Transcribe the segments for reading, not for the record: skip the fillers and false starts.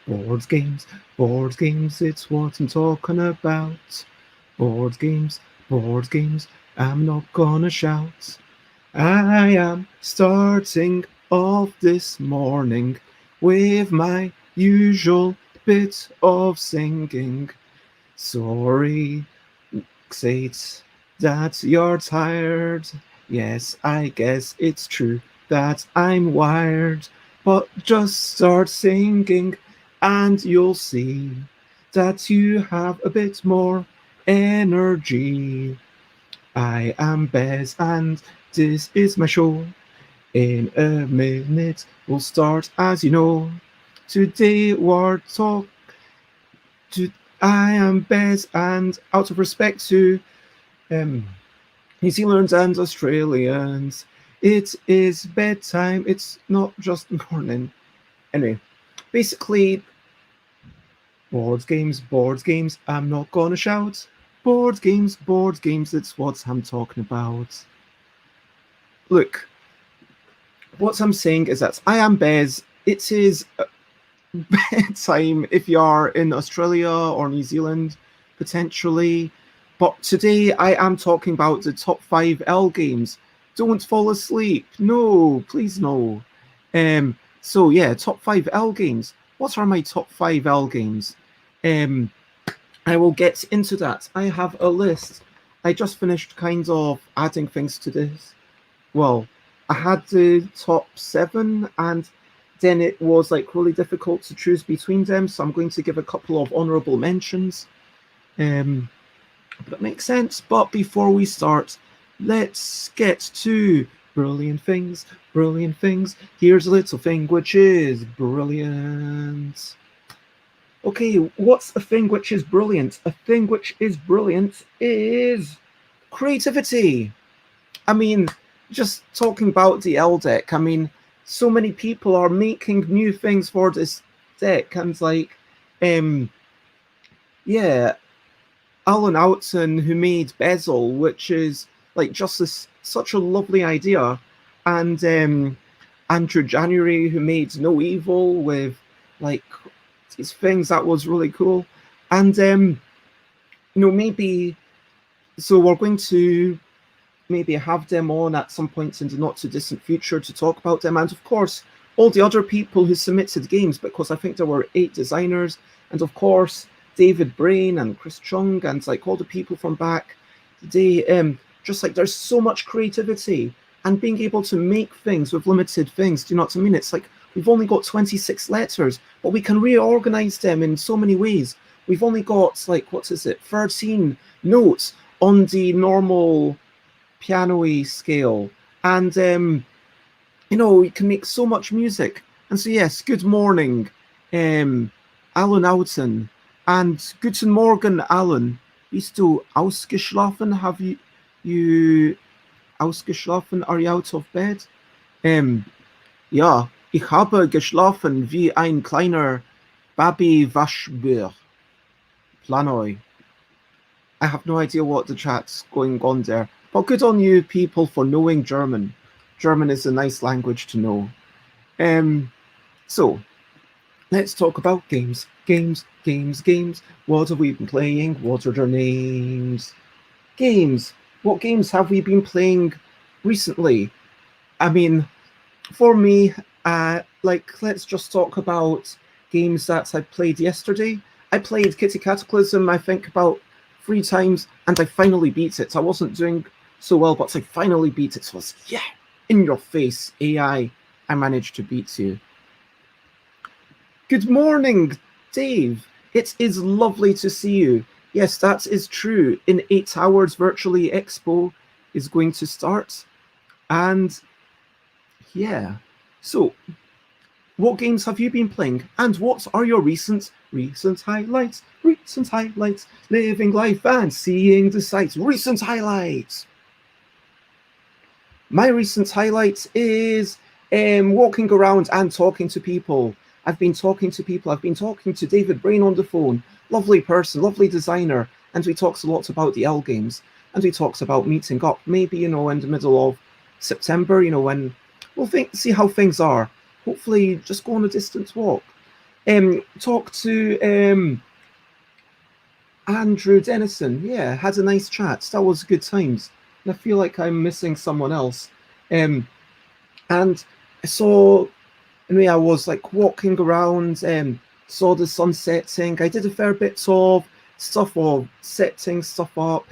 Board games, board games, it's what I'm talking about. Board games, I'm not gonna shout. I am starting off this morning with my usual bit of singing. Sorry, Kate, that you're tired. Yes, I guess it's true that I'm wired. But just start singing and you'll see that you have a bit more energy. I am Bez and this is my show. In a minute we'll start as you know. Today we're talk to I am Bez and out of respect to um, New Zealanders and Australians, it is bedtime, it's not just morning. Anyway, basically board games, I'm not gonna shout. Board games, it's what I'm talking about. Look, what I'm saying is that I am Bez. It is bedtime if you are in Australia or New Zealand, potentially. But today I am talking about the top 5 games. Don't fall asleep. No, please no. So yeah, top 5 games. What are my top 5 games? Um, I will get into that. I have a list. I just finished kind of adding things to this. Well, I had the top 7 and then it was like really difficult to choose between them. So I'm going to give a couple of honorable mentions. That makes sense. But before we start, let's get to brilliant things. Brilliant things. Here's a little thing which is brilliant. Okay, what's a thing which is brilliant? A thing which is brilliant is creativity. I mean, just talking about the L deck, I mean, so many people are making new things for this deck, and like, yeah, Alan Outson who made Bezel, which is like just such a lovely idea, and Andrew January who made No Evil with like these things that was really cool, and maybe so we're going to maybe have them on at some point in the not too distant future to talk about them, and of course all the other people who submitted games, because I think there were 8 designers, and of course David Brain and Chris Chung and like all the people from back they just like there's so much creativity and being able to make things with limited things. Do you know what I mean? It's like we've only got 26 letters, but we can reorganize them in so many ways. We've only got like 13 notes on the normal piano-y scale, and we can make so much music. And so yes, good morning, Alan Oughton, and guten Morgen, Alan. Bist du ausgeschlafen? Have you ausgeschlafen? Are you out of bed? Ja, ich habe geschlafen wie ein kleiner Baby-Waschbär. Planoi. I have no idea what the chat's going on there. But good on you people for knowing German. German is a nice language to know. So, let's talk about games. Games. What have we been playing? What are their names? Games. What games have we been playing recently? I mean, for me, let's just talk about games that I played yesterday. I played Kitty Cataclysm, I think, about 3 times, and I finally beat it. I wasn't doing so well, but I finally beat it. So I was, yeah, in your face, AI. I managed to beat you. Good morning, Dave. It is lovely to see you. Yes, that is true. In 8 hours, Virtually Expo is going to start. And yeah, so what games have you been playing? And what are your recent highlights? Recent highlights. Living life and seeing the sights. Recent highlights. My recent highlight is walking around and talking to people. I've been talking to people. I've been talking to David Brain on the phone. Lovely person, lovely designer. And we talks a lot about the ELL games. And we talks about meeting up, maybe, in the middle of September, when we'll see how things are. Hopefully just go on a distance walk. Talk to Andrew Dennison. Yeah, had a nice chat. That was good times. And I feel like I'm missing someone else. And I saw, I was like walking around, saw the sun setting. I did a fair bit of stuff of setting stuff up.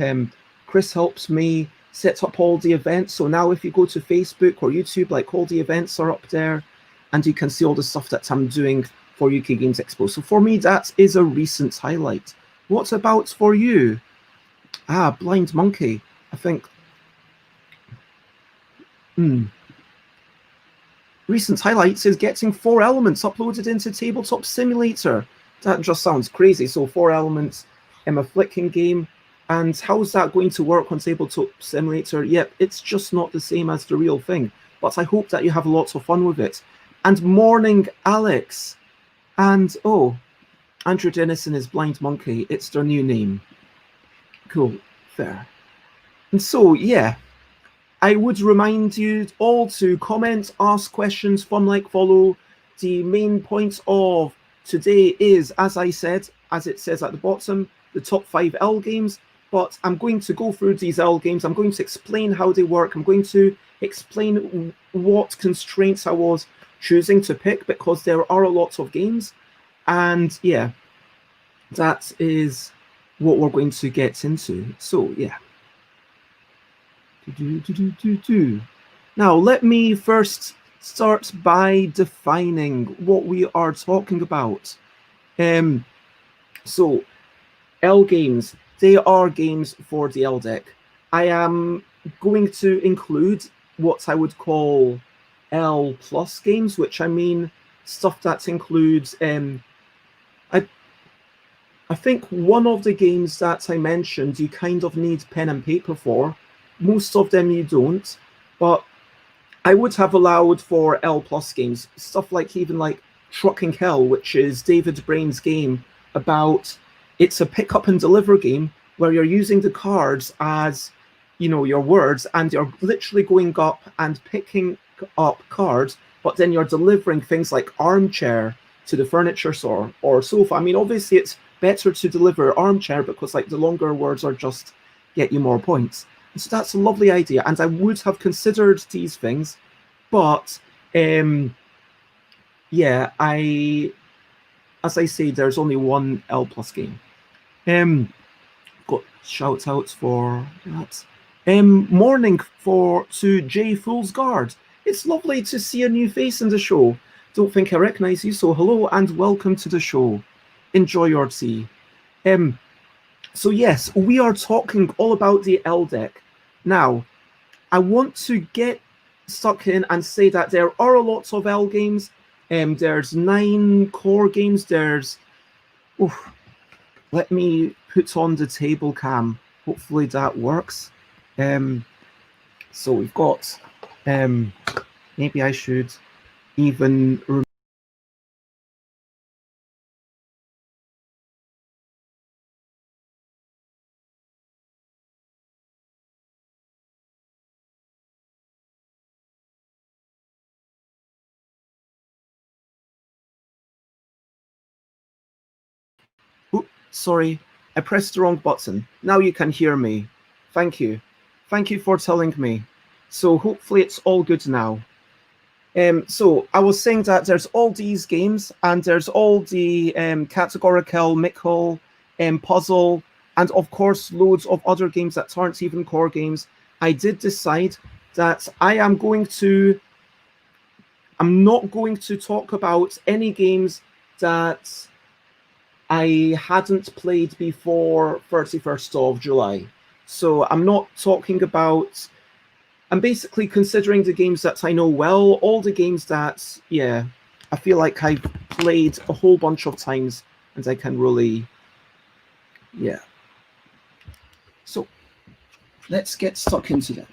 Chris helps me set up all the events. So now if you go to Facebook or YouTube, like all the events are up there and you can see all the stuff that I'm doing for UK Games Expo. So for me, that is a recent highlight. What about for you? Blind Monkey, I think. Recent highlights is getting 4 Elements uploaded into Tabletop Simulator. That just sounds crazy. So 4 Elements in a flicking game. And how's that going to work on Tabletop Simulator? Yep, it's just not the same as the real thing. But I hope that you have lots of fun with it. And morning, Alex. And, Andrew Dennison is Blind Monkey. It's their new name. Cool. Fair. And so, yeah. I would remind you all to comment, ask questions, fun, like, follow. The main point of today is, as I said, as it says at the bottom, the top 5 ELL games. But I'm going to go through these ELL games. I'm going to explain how they work. I'm going to explain what constraints I was choosing to pick because there are a lot of games. And yeah, that is what we're going to get into. So yeah. Now, let me first start by defining what we are talking about. So, ELL games, they are games for the ELL deck. I am going to include what I would call ELL plus games, which I mean stuff that includes I think one of the games that I mentioned, you kind of need pen and paper for. Most of them you don't, but I would have allowed for ELL plus games, stuff like even like Trucking Hell, which is David Brain's game about, it's a pick up and deliver game where you're using the cards as, your words, and you're literally going up and picking up cards, but then you're delivering things like armchair to the furniture store or sofa. I mean, obviously it's better to deliver armchair because like the longer words are just get you more points. And so that's a lovely idea. And I would have considered these things, but yeah, as I say, there's only one ELL plus game. Got shout outs for that. Morning to Jay Foolsguard. It's lovely to see a new face in the show. Don't think I recognize you, so hello and welcome to the show. Enjoy your tea. So yes, we are talking all about the ELL deck. Now, I want to get stuck in and say that there are a lot of ELL games. There's 9 core games. Let me put on the table cam. Hopefully that works. So we've got, maybe I should even sorry, I pressed the wrong button. Now you can hear me. Thank you. Thank you for telling me. So hopefully it's all good now. So I was saying that there's all these games and there's all the categorical, Mickle, puzzle, and of course loads of other games that aren't even core games. I did decide that I'm not going to talk about any games that I hadn't played before 31st of July. So I'm not talking about, I'm basically considering the games that I know well, all the games that, yeah, I feel like I've played a whole bunch of times and I can really, yeah. So let's get stuck into that.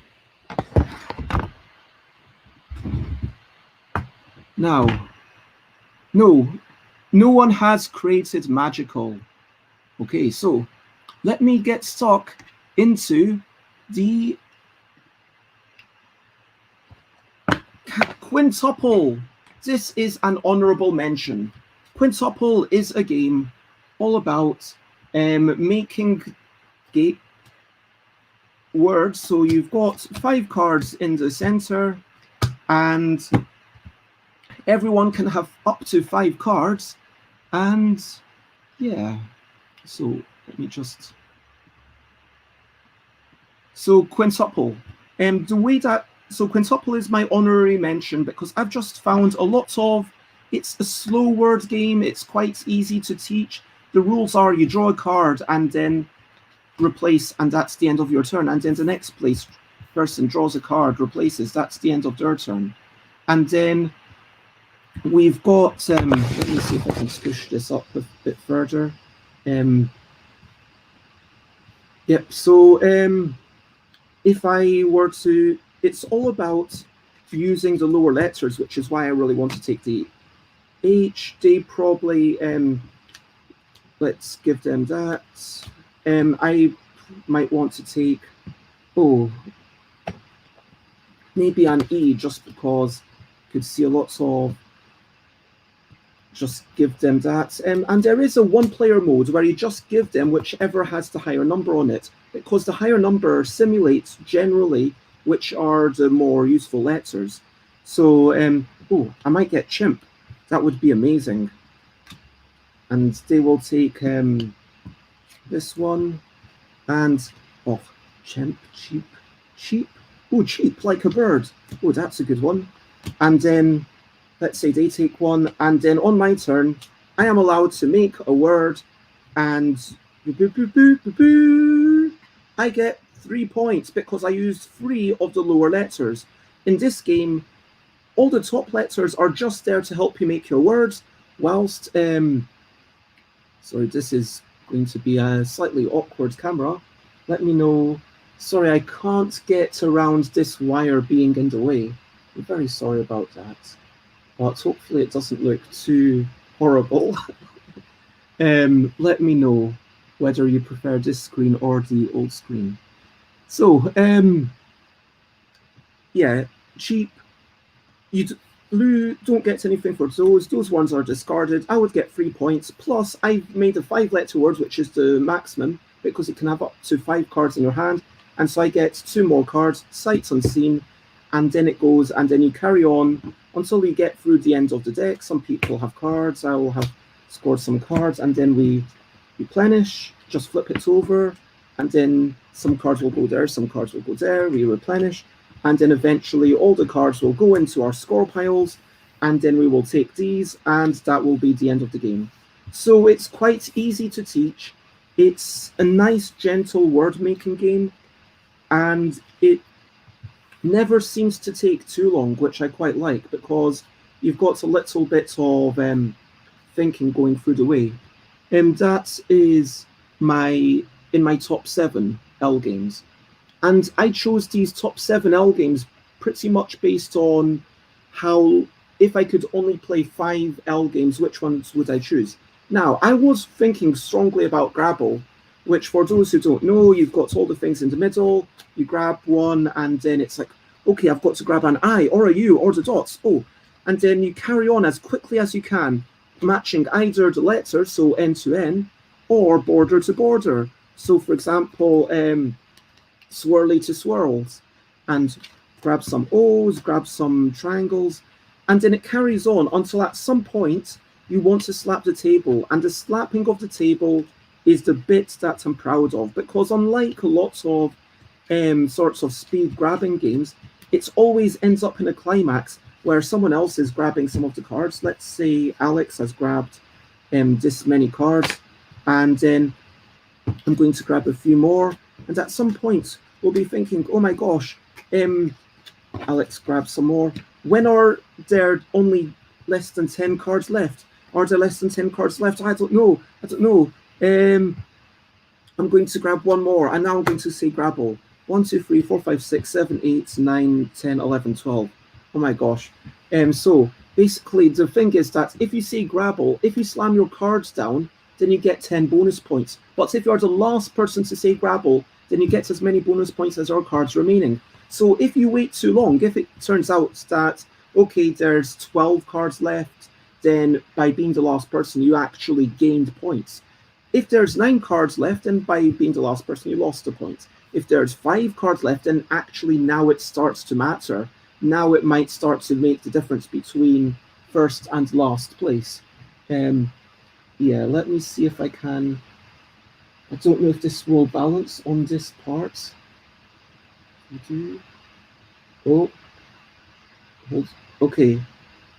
Now, no one has created magical. Okay, so let me get stuck into the quintuple. This is an honorable mention. Quintuple is a game all about making words. So you've got 5 cards in the center, and everyone can have up to 5 cards. And yeah, so let me just. So quintuple. The way that quintuple is my honorary mention because I've just found a lot of. It's a slow word game. It's quite easy to teach. The rules are you draw a card and then replace, and that's the end of your turn. And then the next person draws a card, replaces. That's the end of their turn. And then we've got. Let me see if I can squish this up a bit further. Yep. So if I were to, it's all about using the lower letters, which is why I really want to take the H. They probably, let's give them that. I might want to take, maybe an E just because I could see a lot of, just give them that. And there is a 1-player mode where you just give them whichever has the higher number on it, because the higher number simulates generally which are the more useful letters. So, I might get chimp. That would be amazing. And they will take this one, and chimp, cheap. Oh, cheap, like a bird. Oh, that's a good one. And then let's say they take one, and then on my turn, I am allowed to make a word, and I get 3 points because I used 3 of the lower letters. In this game, all the top letters are just there to help you make your words, whilst, sorry, this is going to be a slightly awkward camera. Let me know. Sorry, I can't get around this wire being in the way. I'm very sorry about that. But hopefully it doesn't look too horrible. Let me know whether you prefer this screen or the old screen. So, yeah, cheap. Blue don't get anything for those. Those ones are discarded. I would get 3 points. Plus, I've made a 5-letter word, which is the maximum, because it can have up to 5 cards in your hand. And so I get 2 more cards, sight unseen, and then it goes, and then you carry on until we get through the end of the deck. Some people have cards. I will have scored some cards, and then we replenish, just flip it over, and then some cards will go there, some cards will go there, we replenish, and then eventually all the cards will go into our score piles, and then we will take these, and that will be the end of the game. So it's quite easy to teach. It's a nice, gentle word-making game, and it never seems to take too long, which I quite like, because you've got a little bit of thinking going through the way. That is in my top 7 ELL games. And I chose these top 7 ELL games pretty much based on how, if I could only play 5 ELL games, which ones would I choose? Now, I was thinking strongly about Grabble, which for those who don't know, you've got all the things in the middle, you grab one, and then it's like, okay, I've got to grab an I or a U or the dots. And then you carry on as quickly as you can, matching either the letters, so N to N, or border to border. So, for example, swirly to swirls, and grab some O's, grab some triangles, and then it carries on until at some point you want to slap the table. And the slapping of the table is the bit that I'm proud of, because unlike lots of sorts of speed grabbing games, it always ends up in a climax where someone else is grabbing some of the cards. Let's say Alex has grabbed this many cards, and then I'm going to grab a few more, and at some point we'll be thinking, oh my gosh, Alex grabbed some more. When are there only less than 10 cards left? Are there less than 10 cards left? I don't know. I'm going to grab one more, and now I'm going to say Grabble. 1, 2, 3, 4, 5, 6, 7, 8, 9, 10, 11, 12. Oh my gosh. So basically the thing is that if you say grapple, if you slam your cards down, then you get 10 bonus points. But if you're the last person to say grapple, then you get as many bonus points as our cards remaining. So if you wait too long, if it turns out that, okay, there's 12 cards left, then by being the last person, you actually gained points. If there's 9 cards left, then by being the last person, you lost the points. If there's 5 cards left, then actually now it starts to matter. Now it might start to make the difference between first and last place. Yeah, let me see if I can. I don't know if this will balance on this part. Oh, okay.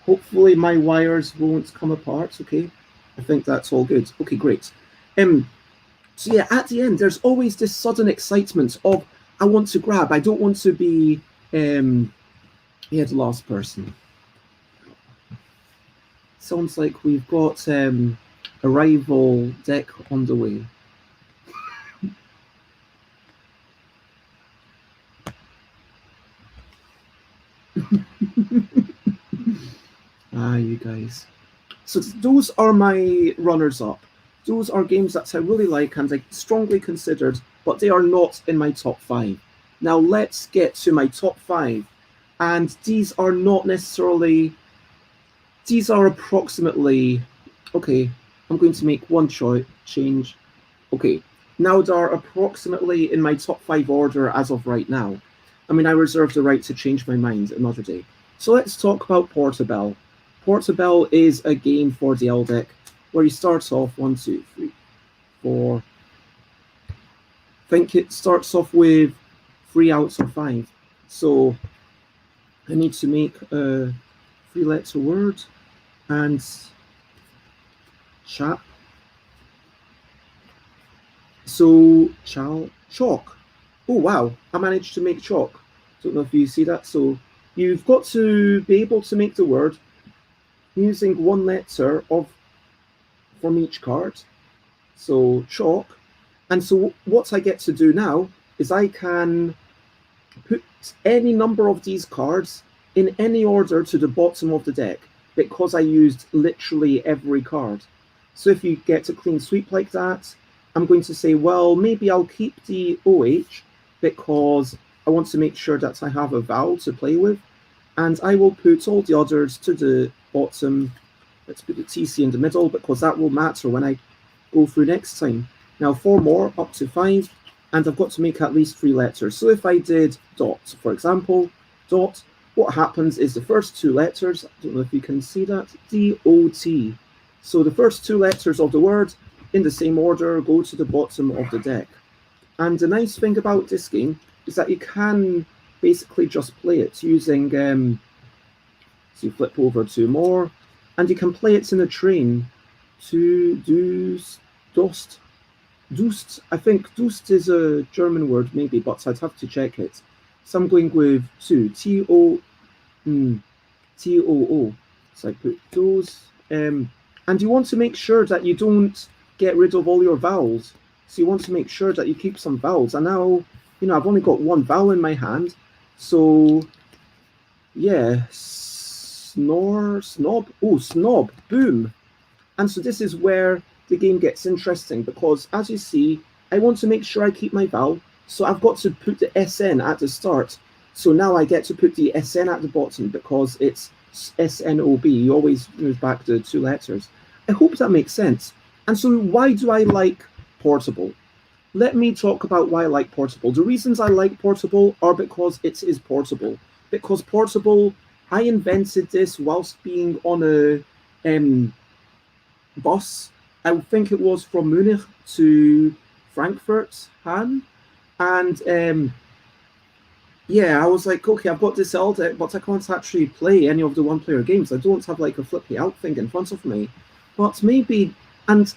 Hopefully my wires won't come apart. Okay, I think that's all good. Okay, great. So yeah, at the end, there's always this sudden excitement of I want to grab. I don't want to be the last person. Sounds like we've got a rival deck on the way. You guys. So those are my runners-up. Those are games that I really like and I strongly considered, but they are not in my top 5. Now let's get to my top 5. And these are not necessarily... These are approximately... Okay, I'm going to make one change. Okay, now they are approximately in my top 5 order as of right now. I mean, I reserve the right to change my mind another day. So let's talk about Portobello. Portobello is a game for the ELL deck where you start off 1, 2, 3, 4. I think it starts off with 3 outs or 5. So I need to make a 3-letter word and chap. So chalk. Oh wow, I managed to make chalk. Don't know if you see that. So you've got to be able to make the word using 1 letter from each card. So chalk. And so what I get to do now is I can put any number of these cards in any order to the bottom of the deck because I used literally every card. So if you get a clean sweep like that, I'm going to say, well, maybe I'll keep the OH because I want to make sure that I have a vowel to play with. And I will put all the others to the bottom. Let's put the TC in the middle because that will matter when I go through next time. Now 4 more, up to 5, and I've got to make at least 3 letters. So if I did dot, for example, dot, what happens is the first 2 letters, I don't know if you can see that, D-O-T. So the first 2 letters of the word in the same order go to the bottom of the deck. And the nice thing about this game is that you can basically just play it using, so you flip over 2 more, and you can play it in a train to dust. I think dust is a German word maybe, but I'd have to check it. So I'm going with 2, T-O-O. So I put those, and you want to make sure that you don't get rid of all your vowels. So you want to make sure that you keep some vowels. And now, I've only got 1 vowel in my hand. So, yeah, snob, boom. And so this is where the game gets interesting because, as you see, I want to make sure I keep my vowel. So I've got to put the SN at the start. So now I get to put the SN at the bottom because it's SNOB. You always move back the 2 letters. I hope that makes sense. And so why do I like Portable? Let me talk about why I like Portable. The reasons I like Portable are because it is portable. Because Portable, I invented this whilst being on a bus. I think it was from Munich to Frankfurt, Hahn. And yeah, I was like, okay, I've got this ELL deck, but I can't actually play any of the 1-player games. I don't have like a flippy out thing in front of me. But maybe, and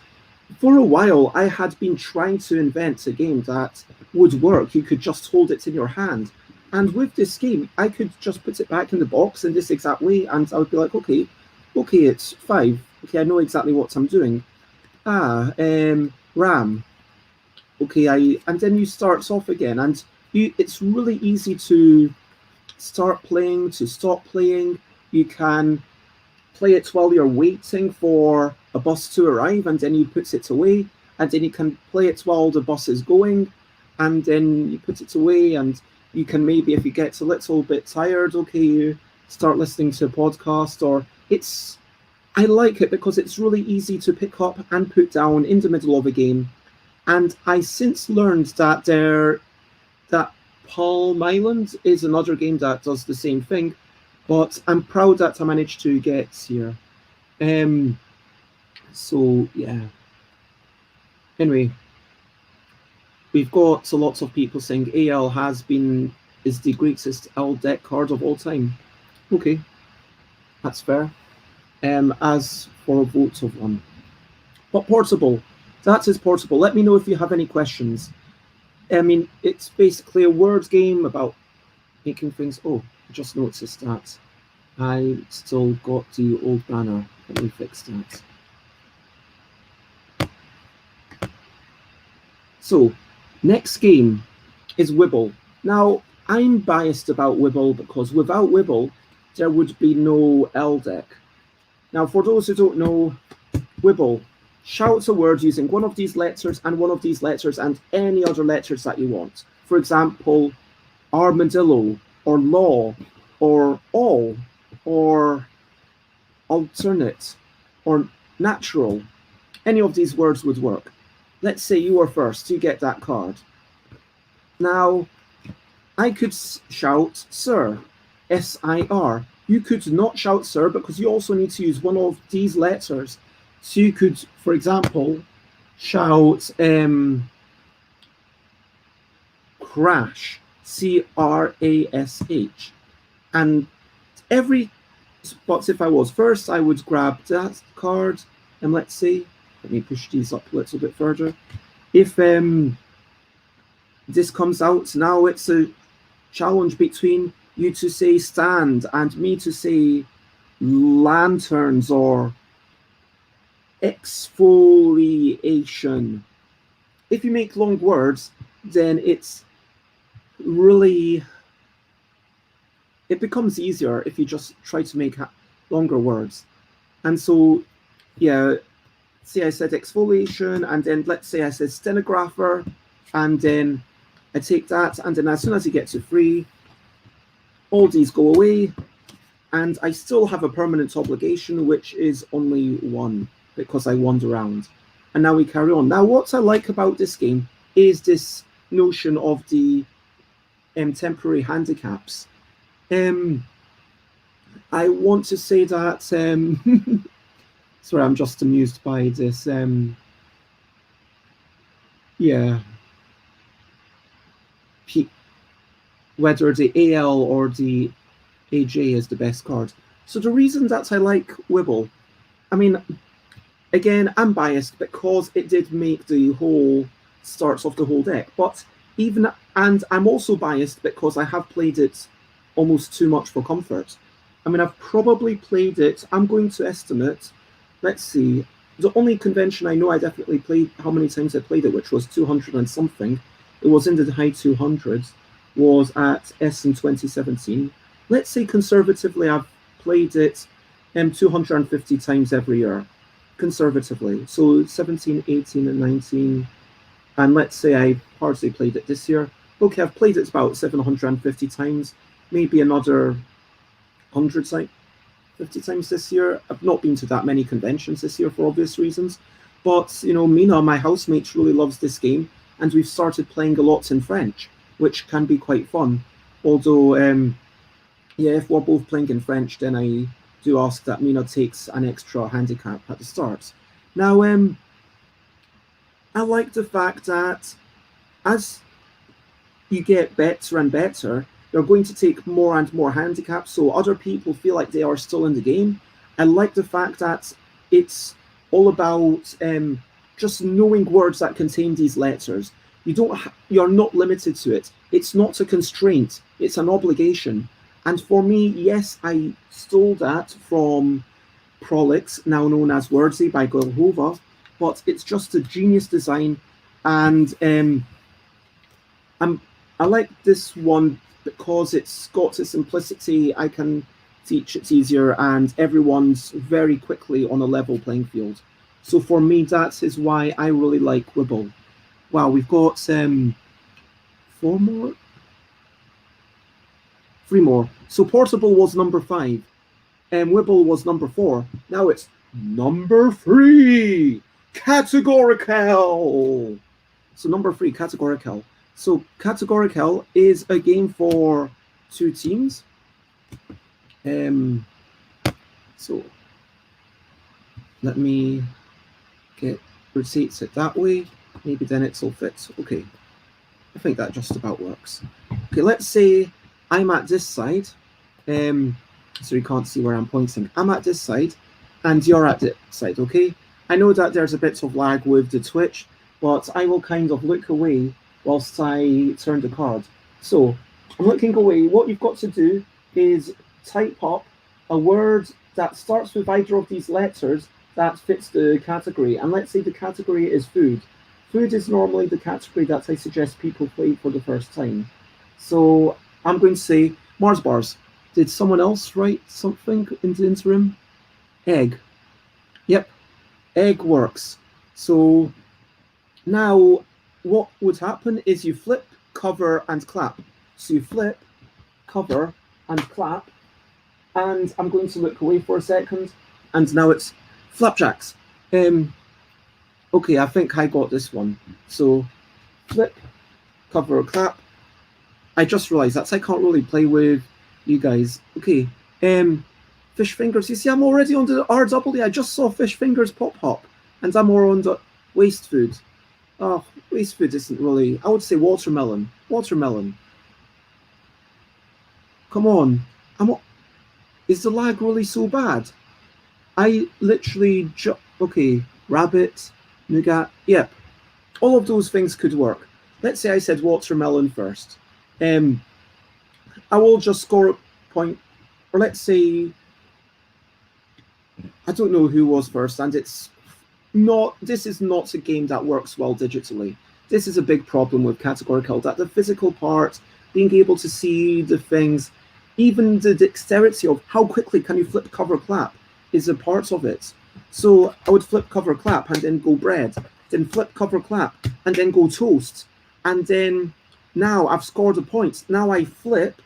for a while, I had been trying to invent a game that would work. You could just hold it in your hand. And with this game, I could just put it back in the box in this exact way, and I would be like, okay, it's 5. Okay, I know exactly what I'm doing. RAM. Okay, and then you start off again, and it's really easy to start playing, to stop playing. You can play it while you're waiting for a bus to arrive, and then you put it away, and then you can play it while the bus is going, and then you put it away, and you can maybe, if you get a little bit tired, okay, you start listening to a podcast, or I like it because it's really easy to pick up and put down in the middle of a game. And I since learned that that Palm Island is another game that does the same thing, but I'm proud that I managed to get here. So yeah. Anyway, we've got lots of people saying AL is the greatest L deck card of all time. Okay, that's fair. As for votes of one. But portable, that is portable. Let me know if you have any questions. I mean, it's basically a word game about making things. Oh, I just noticed that I still got the old banner. Let me fix that. So, next game is Wibble. Now, I'm biased about Wibble because without Wibble, there would be no L deck. Now, for those who don't know, Wibble shouts a word using one of these letters and one of these letters and any other letters that you want. For example, armadillo, or law, or all, or alternate, or natural. Any of these words would work. Let's say you are first, you get that card. Now, I could shout sir, S-I-R. You could not shout sir because you also need to use one of these letters. So you could, for example, shout crash, C-R-A-S-H. And but if I was first, I would grab that card, and let's see, let me push these up a little bit further. If this comes out, now it's a challenge between you to say stand and me to say lanterns or exfoliation. If you make long words, then it becomes easier if you just try to make longer words. And so, yeah, say I said exfoliation, and then let's say I said stenographer, and then I take that, and then as soon as you get to 3, all these go away, and I still have a permanent obligation, which is only 1, because I wander around. And now we carry on. Now, what I like about this game is this notion of the temporary handicaps. I want to say that, sorry, I'm just amused by this. Yeah. Whether the AL or the AJ is the best card. So the reason that I like Wibble, I mean, again, I'm biased because it did make the whole starts of the whole deck. But and I'm also biased because I have played it almost too much for comfort. I mean, I've probably played it, I'm going to estimate, let's see, the only convention I know I definitely played, how many times I played it, which was 200 and something, it was in the high 200s, was at Essen 2017. Let's say conservatively I've played it 250 times every year, conservatively. So 17, 18, and 19, and let's say I hardly played it this year. Okay, I've played it about 750 times, maybe another 150 times this year. I've not been to that many conventions this year for obvious reasons, but you know, Mina, my housemate, really loves this game, and we've started playing a lot in French, which can be quite fun. Although, yeah, if we're both playing in French, then I do ask that Mina takes an extra handicap at the start. Now, I like the fact that as you get better and better, you're going to take more and more handicaps, so other people feel like they are still in the game. I like the fact that it's all about just knowing words that contain these letters. You're not limited to it. It's not a constraint. It's an obligation. And for me, yes, I stole that from Prolix, now known as Wordsy by Golhova, but it's just a genius design, and I like this one because it's got a simplicity. I can teach, it's easier, and everyone's very quickly on a level playing field. So for me, that is why I really like Wibble. Wow, we've got 4 more? 3 more. So Portable was number 5. And Wibble was number 4. Now it's number 3. Categorical. So number 3, Categorical. So Categorical is a game for 2 teams. So let me rotate it that way. Maybe then it'll fit. Okay. I think that just about works. Okay, let's say I'm at this side. So you can't see where I'm pointing. I'm at this side, and you're at this side, okay? I know that there's a bit of lag with the Twitch, but I will kind of look away whilst I turn the card. So I'm looking away. What you've got to do is type up a word that starts with either of these letters that fits the category. And let's say the category is food. Food is normally the category that I suggest people play for the first time. So I'm going to say Mars bars. Did someone else write something in the interim? Egg. Yep, egg works. So now what would happen is you flip, cover, and clap. So you flip, cover, and clap. And I'm going to look away for a second. And now it's flapjacks. Okay, I think I got this one. So flip, cover, clap. I just realized that I can't really play with you guys. Okay, fish fingers. You see, I'm already on the RW. I just saw fish fingers pop up, and I'm more on the waste food. Oh, waste food isn't really. I would say watermelon. Watermelon. Come on, is the lag really so bad? I literally okay. Rabbit, nougat. Yep, all of those things could work. Let's say I said watermelon first. I will just score a point, or let's say, I don't know who was first, and it's not, this is not a game that works well digitally. This is a big problem with Categorical, that the physical part, being able to see the things, even the dexterity of how quickly can you flip, cover, clap is a part of it. So I would flip, cover, clap, and then go bread, then flip, cover, clap, and then go toast, and then now I've scored a point. Now I flip,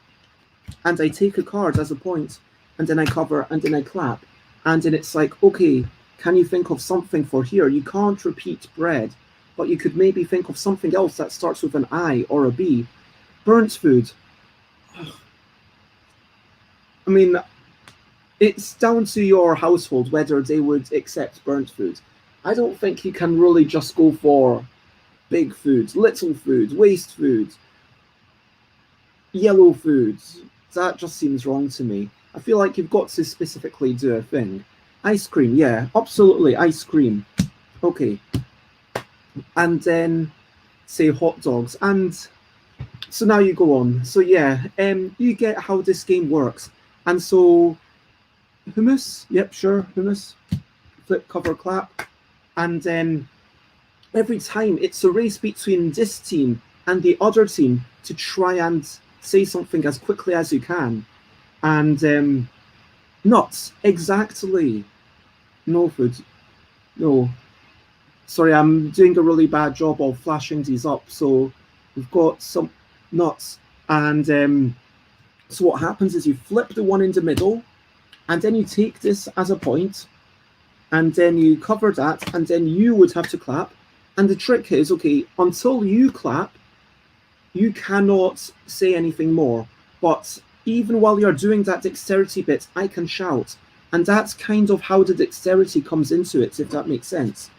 and I take a card as a point, and then I cover, and then I clap. And then it's like, okay, can you think of something for here? You can't repeat bread, but you could maybe think of something else that starts with an I or a B. Burnt food. I mean, it's down to your household whether they would accept burnt food. I don't think you can really just go for big food, little food, waste food, yellow foods. That just seems wrong to me. I feel like you've got to specifically do a thing. Ice cream, yeah, absolutely, ice cream. Okay. And then say hot dogs. And so now you go on. So yeah, you get how this game works. And so hummus, yep, sure, hummus. Flip, cover, clap. And then every time it's a race between this team and the other team to try and say something as quickly as you can. And nuts, exactly. No food. No. Sorry, I'm doing a really bad job of flashing these up. So we've got some nuts. And so what happens is you flip the one in the middle, and then you take this as a point, and then you cover that, and then you would have to clap. And the trick is, okay, until you clap, you cannot say anything more. But even while you're doing that dexterity bit, I can shout. And that's kind of how the dexterity comes into it, if that makes sense.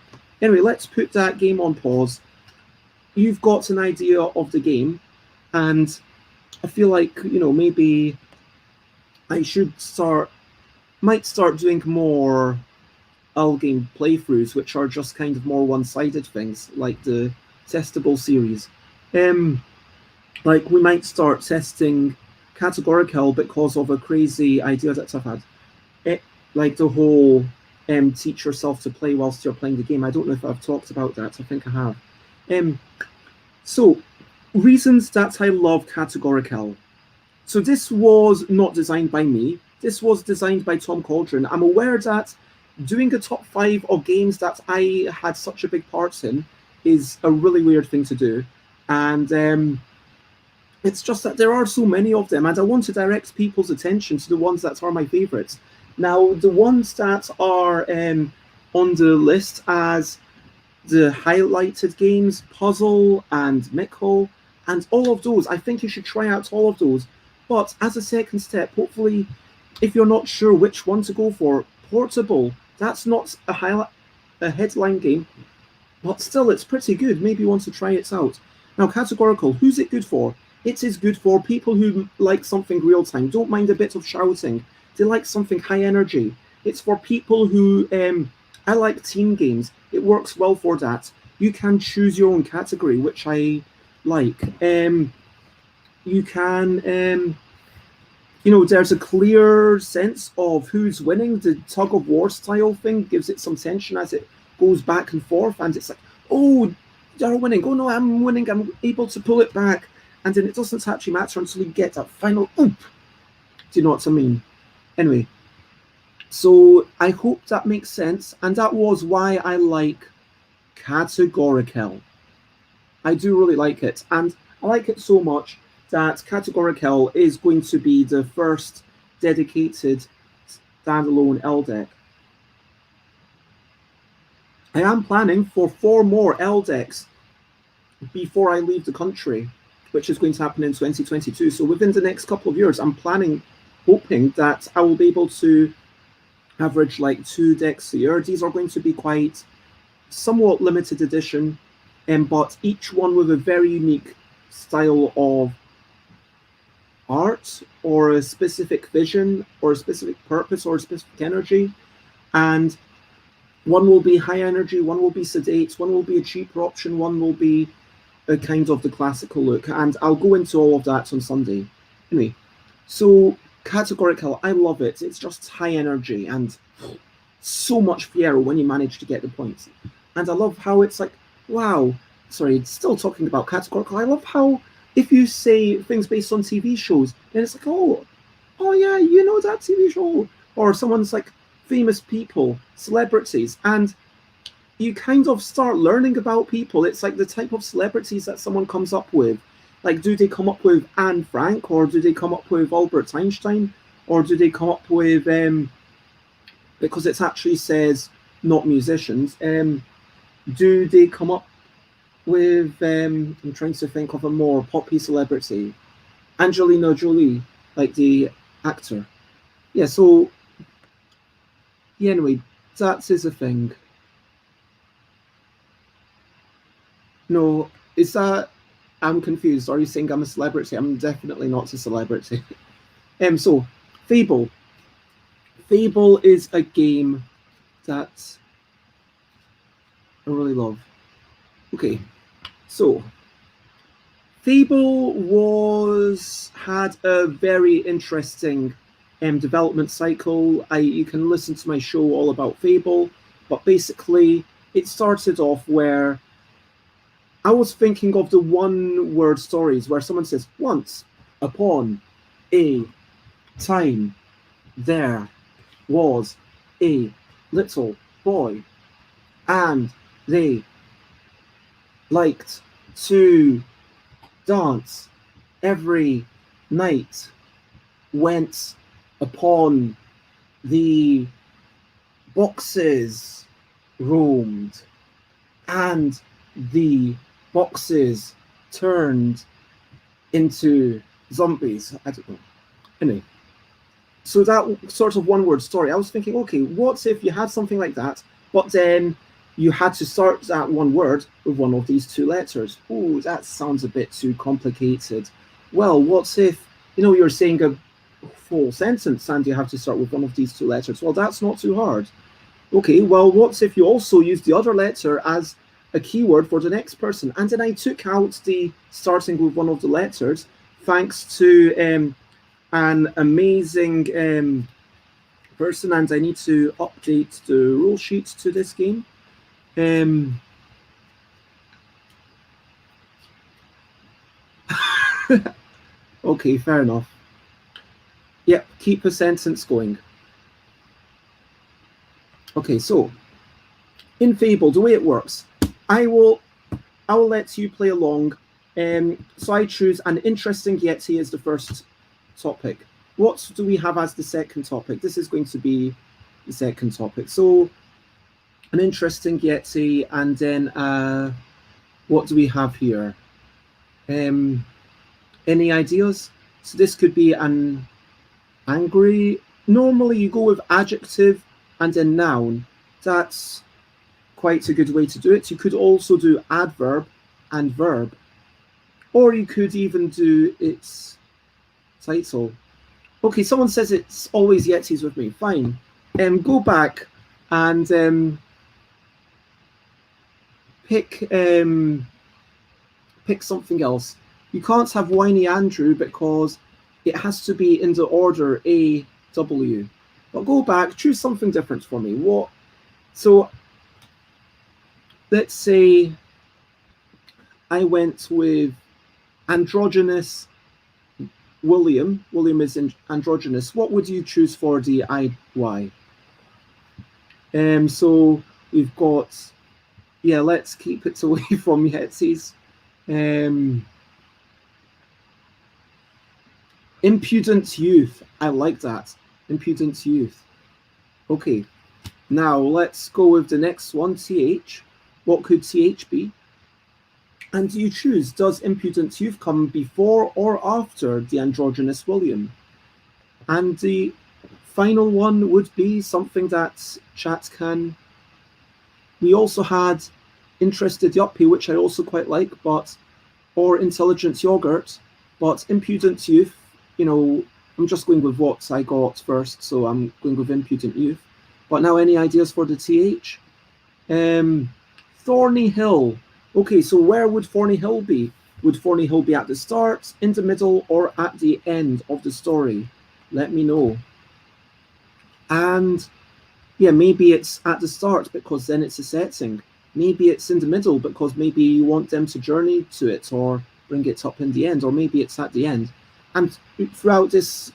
Anyway, let's put that game on pause. You've got an idea of the game, and I feel like, you know, maybe I should might start doing more ELL game playthroughs, which are just kind of more one-sided things, like the testable series. Like we might start testing Categorical because of a crazy idea that I've had. Like the whole teach yourself to play whilst you're playing the game. I don't know if I've talked about that. I think I have. So reasons that I love Categorical. So this was not designed by me. this was designed by Tom Cauldron. I'm aware that doing a top 5 of games that I had such a big part in is a really weird thing to do. And it's just that there are so many of them, and I want to direct people's attention to the ones that are my favourites. Now, the ones that are on the list as the highlighted games, Puzzle and Mickle, and all of those, I think you should try out all of those. But as a second step, hopefully, if you're not sure which one to go for, Portable, that's not a headline game, but still, it's pretty good. Maybe you want to try it out. Now, Categorical, who's it good for? It is good for people who like something real time, don't mind a bit of shouting. They like something high energy. It's for people who, I like team games. It works well for that. You can choose your own category, which I like. You can, there's a clear sense of who's winning. The tug of war style thing gives it some tension as it goes back and forth, and it's like, oh, you're winning. Oh no, I'm winning. I'm able to pull it back, and then it doesn't actually matter until you get that final oop. Do you know what I mean? Anyway, so I hope that makes sense, and that was why I like Categorical. I do really like it, and I like it so much that Categorical is going to be the first dedicated standalone ELL deck. I am planning for 4 more ELL decks before I leave the country, which is going to happen in 2022. So within the next couple of years, I'm hoping that I will be able to average like 2 decks a year. These are going to be quite somewhat limited edition, but each one with a very unique style of art or a specific vision or a specific purpose or a specific energy. And one will be high energy, one will be sedate, one will be a cheaper option, one will be a kind of the classical look. And I'll go into all of that on Sunday. Anyway, so Categorical, I love it. It's just high energy and so much fiero when you manage to get the points. And I love how it's like, wow, sorry, still talking about Categorical. I love how if you say things based on TV shows, then it's like, oh yeah, you know that TV show. Or someone's like famous people, celebrities, and you kind of start learning about people. It's like the type of celebrities that someone comes up with. Like, do they come up with Anne Frank, or do they come up with Albert Einstein, or do they come up with, because it actually says not musicians, do they come up with, I'm trying to think of a more poppy celebrity, Angelina Jolie, like the actor. Yeah, so, yeah, anyway, that is a thing. No, is that, I'm confused. Are you saying I'm a celebrity? I'm definitely not a celebrity. So, Fable. Fable is a game that I really love. Okay, so Fable had a very interesting development cycle. You can listen to my show all about Fable, but basically it started off where I was thinking of the one-word stories where someone says, once upon a time there was a little boy and they liked to dance every night, went upon the boxes, roamed, and the boxes turned into zombies. I don't know. Anyway, so that sort of one-word story, I was thinking, okay, what if you had something like that, but then you had to start that one word with one of these 2 letters? Oh, that sounds a bit too complicated. Well, what if, you're saying a full sentence and you have to start with one of these 2 letters? Well, that's not too hard. Okay, well, what if you also use the other letter as a keyword for the next person? And then I took out the starting with one of the letters, thanks to an amazing person, and I need to update the rule sheet to this game. Okay, fair enough. Yep, keep a sentence going. Okay, so in Fable, the way it works, I will let you play along. So I choose an interesting Yeti as the first topic. What do we have as the second topic? This is going to be the second topic. So an interesting Yeti, and then what do we have here? Any ideas? So this could be an angry. Normally you go with adjective and then noun. That's quite a good way to do it. You could also do adverb and verb, or you could even do its title. Okay, someone says it's always Yetis with me. Fine. Go back and pick something else. You can't have Whiny Andrew because it has to be in the order A, W. But go back, choose something different for me. What? So let's say I went with androgynous William. William is androgynous. What would you choose for the IY? So we've got, yeah, let's keep it away from Yetis. Impudent youth. I like that. Impudent youth. Okay. Now let's go with the next one, TH. What could TH be? And you choose, does impudent youth come before or after the androgynous William? And the final one would be something that chat can. We also had interested yuppie, which I also quite like, but or intelligent yogurt, but impudent youth, you know, I'm just going with what I got first, so I'm going with impudent youth. But now any ideas for the TH? Thorny Hill. Okay, so where would Thorny Hill be? Would Thorny Hill be at the start, in the middle, or at the end of the story? Let me know. And yeah, maybe it's at the start because then it's a setting. Maybe it's in the middle because maybe you want them to journey to it or bring it up in the end, or maybe it's at the end. And throughout this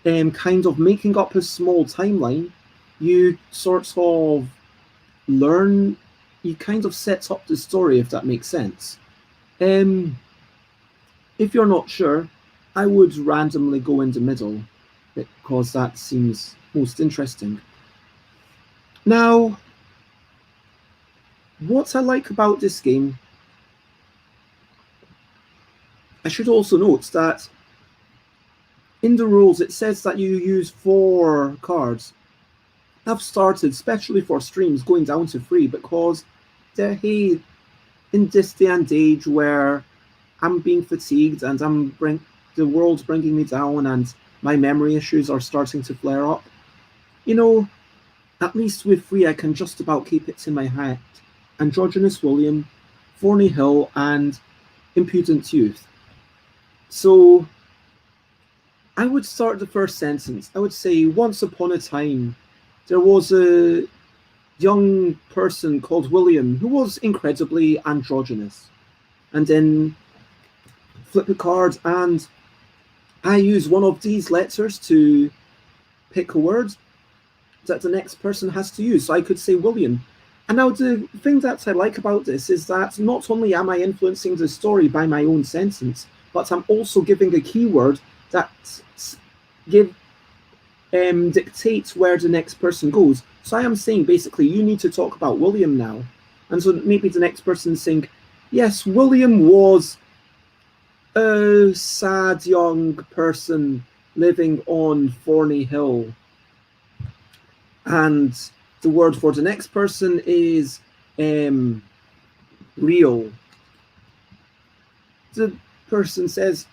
kind of making up a small timeline, you sort of learn, you kind of set up the story, if that makes sense. If you're not sure, I would randomly go in the middle because that seems most interesting. Now, what I like about this game, I should also note that in the rules it says that you use 4 cards. I've started, especially for streams, going down to 3 because hey, in this day and age where I'm being fatigued and the world's bringing me down and my memory issues are starting to flare up, you know, at least with 3 I can just about keep it in my head. Androgynous William, Thorny Hill, and Impudent Youth. So I would start the first sentence. I would say, once upon a time, there was a young person called William who was incredibly androgynous. And then flip a card, and I use one of these letters to pick a word that the next person has to use. So I could say William. And now the thing that I like about this is that not only am I influencing the story by my own sentence, but I'm also giving a keyword that dictates where the next person goes. So I am saying basically you need to talk about William now. And so maybe the next person is saying, yes, William was a sad young person living on Thorny Hill. And the word for the next person is real. The person says,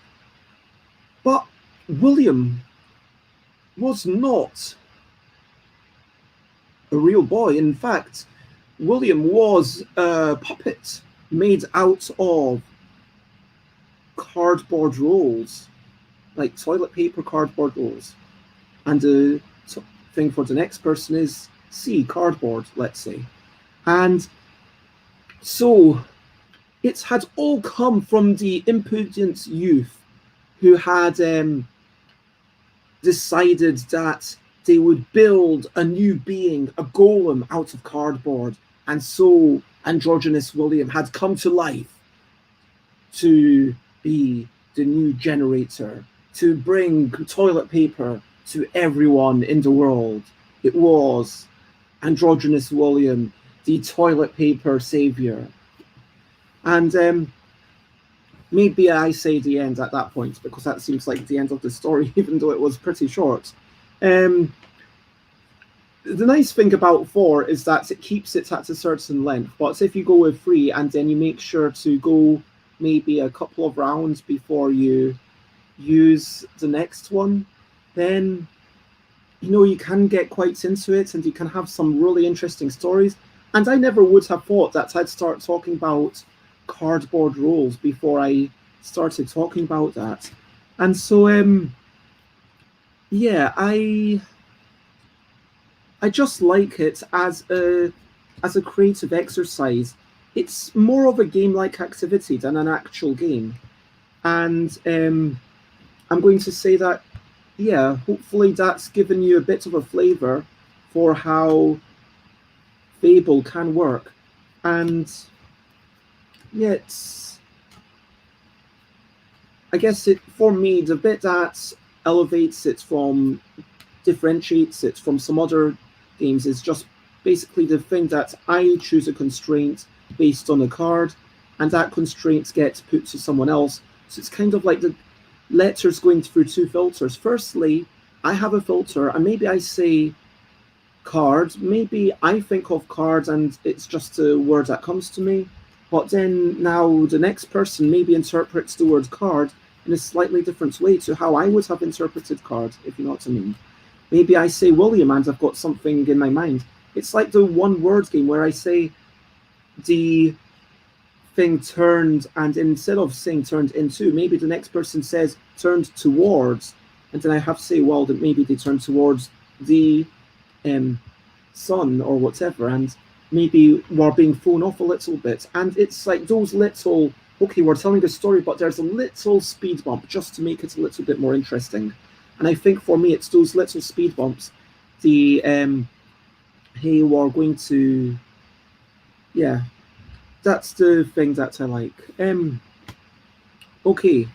but William was not a real boy. In fact, William was a puppet made out of cardboard rolls, like toilet paper cardboard rolls. And the thing for the next person is C, cardboard, let's say. And so it had all come from the impudent youth who had decided that they would build a new being, a golem out of cardboard. And so Androgynous William had come to life to be the new generator, to bring toilet paper to everyone in the world. It was Androgynous William, the toilet paper savior. And maybe I say the end at that point, because that seems like the end of the story, even though it was pretty short. The nice thing about 4 is that it keeps it at a certain length, but if you go with 3 and then you make sure to go maybe a couple of rounds before you use the next one, then you can get quite into it and you can have some really interesting stories. And I never would have thought that I'd start talking about cardboard rules before I started talking about that. And so yeah, I just like it as a creative exercise. It's more of a game-like activity than an actual game. And I'm going to say that, yeah, hopefully that's given you a bit of a flavor for how Fable can work. And yeah, I guess for me, the bit that elevates it from, differentiates it from some other games is just basically the thing that I choose a constraint based on a card, and that constraint gets put to someone else. So it's kind of like the letters going through 2 filters. Firstly, I have a filter, and maybe I say cards. Maybe I think of cards, and it's just a word that comes to me. But then now the next person maybe interprets the word card in a slightly different way to how I would have interpreted card, if you know what I mean. Maybe I say William and I've got something in my mind. It's like the one word game where I say the thing turned, and instead of saying turned into, maybe the next person says turned towards, and then I have to say, well, that maybe they turned towards the sun or whatever, and maybe we're being thrown off a little bit. And it's like those little, okay, we're telling a story, but there's a little speed bump just to make it a little bit more interesting. And I think for me, it's those little speed bumps. The, hey, we're going to, yeah, that's the thing that I like. Okay,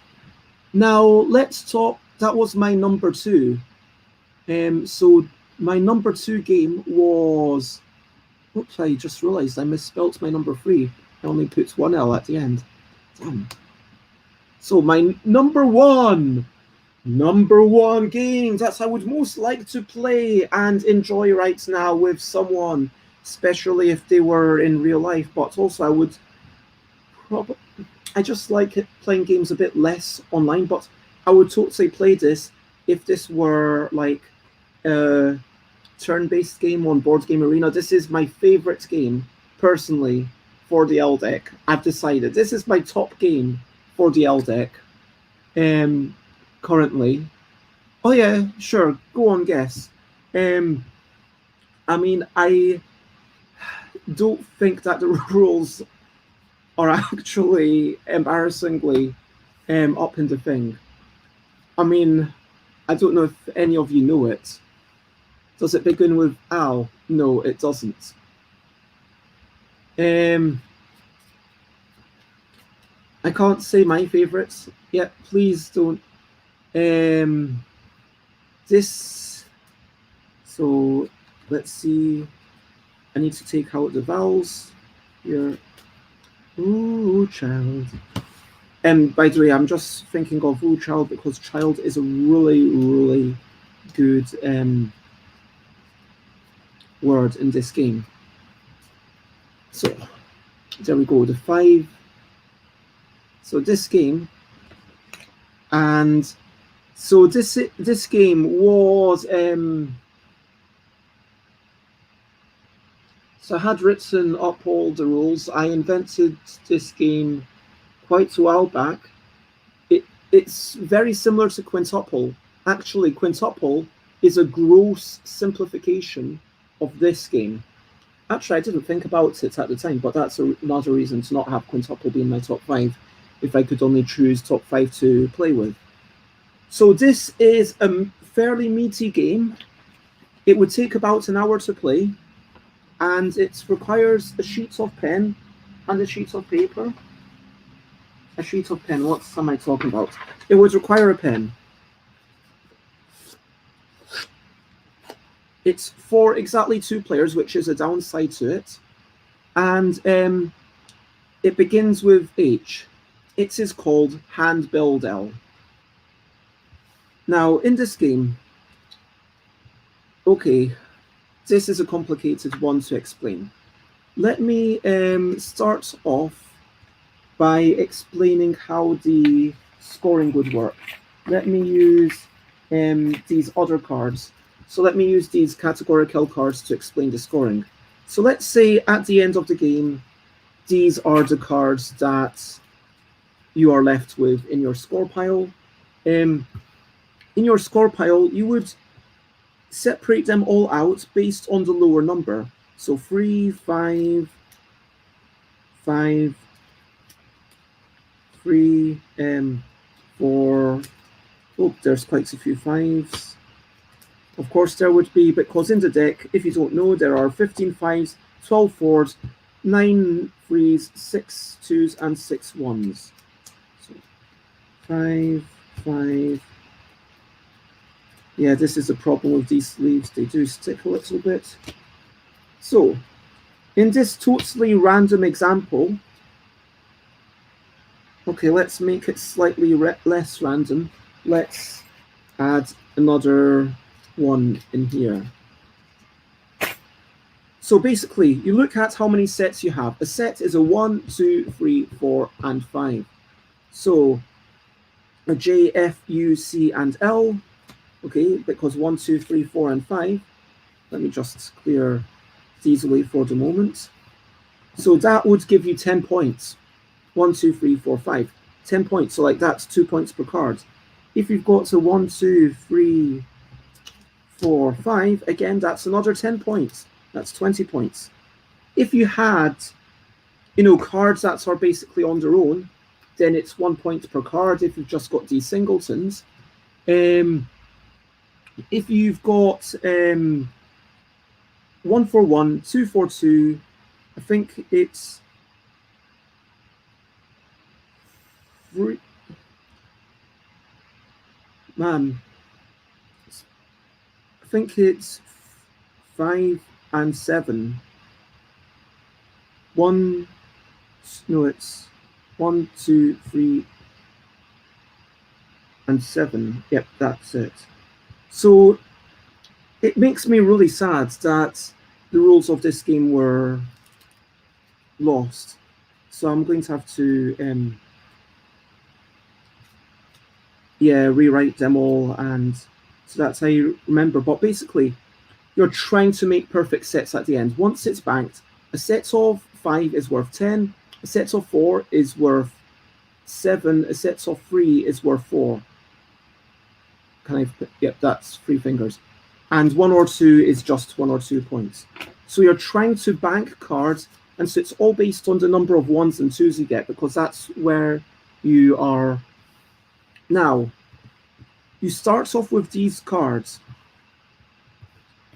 now let's talk, that was my number 2. So my number 2 game was, oops, I just realized I misspelt my number 3. I only put 1 L at the end. Damn. So my number one game that I would most like to play and enjoy right now with someone, especially if they were in real life, but also I would probably, I just like it playing games a bit less online, but I would totally play this if this were like a turn-based game on Board Game Arena. This is my favorite game, personally, for the L deck. I've decided this is my top game for the L deck currently. Oh yeah, sure, go on, guess. I mean, I don't think that the rules are actually embarrassingly up in the thing. I mean, I don't know if any of you know it. Does it begin with Al? No, it doesn't. I can't say my favorites yet. Please don't. This. So let's see. I need to take out the vowels here. Ooh, child. By the way, I'm just thinking of ooh, child because child is a really, really good word in this game. So there we go, the 5. So this game, and so this game was so I had written up all the rules. I invented this game quite a while back. It's very similar to Quintuple. Actually, Quintuple is a gross simplification of this game. Actually, I didn't think about it at the time, but that's another reason to not have Quintuple be in my top 5 if I could only choose top 5 to play with. So this is a fairly meaty game. It would take about an hour to play, and it requires a sheet of pen and a sheet of paper. A sheet of pen, what am I talking about? It would require a pen. It's for exactly 2 players, which is a downside to it. And it begins with H. It is called Hand Build L. Now, in this game, okay, this is a complicated one to explain. Let me start off by explaining how the scoring would work. Let me use these other cards. So let me use these categorical cards to explain the scoring. So let's say at the end of the game, these are the cards that you are left with in your score pile. In your score pile, you would separate them all out based on the lower number. So 3, 5, 5, 3, 4. Oh, there's quite a few 5s. Of course, there would be, because in the deck, if you don't know, there are 15 5s, 12 4s, 9 3s, 6 2s, and 6 1s. So 5, 5. Yeah, this is a problem with these sleeves. They do stick a little bit. So, in this totally random example, okay, let's make it slightly less random. Let's add another one in here. So basically, you look at how many sets you have. A set is a 1, 2, 3, 4, and 5. So a J, F, U, C, and L. Okay, because 1, 2, 3, 4, and 5. Let me just clear these away for the moment. So that would give you 10 points. 1, 2, 3, 4, 5. 10 points. So like that's 2 points per card. If you've got a 1, 2, 3, 4, 5, again, that's another 10 points. That's 20 points. If you had, cards that are basically on their own, then it's 1 point per card if you've just got these singletons. If you've got 1 for 1, 2 for 2, I think it's 3. Man, I think it's 5 and 7. It's 1, 2, 3, and 7. Yep, that's it. So it makes me really sad that the rules of this game were lost. So I'm going to have to rewrite them all, and so that's how you remember. But basically, you're trying to make perfect sets at the end. Once it's banked, a set of 5 is worth 10, a set of 4 is worth 7, a set of 3 is worth 4. Yep, that's 3 fingers. And 1 or 2 is just 1 or 2 points. So you're trying to bank cards, and so it's all based on the number of 1s and 2s you get, because that's where you are. Now, you start off with these cards.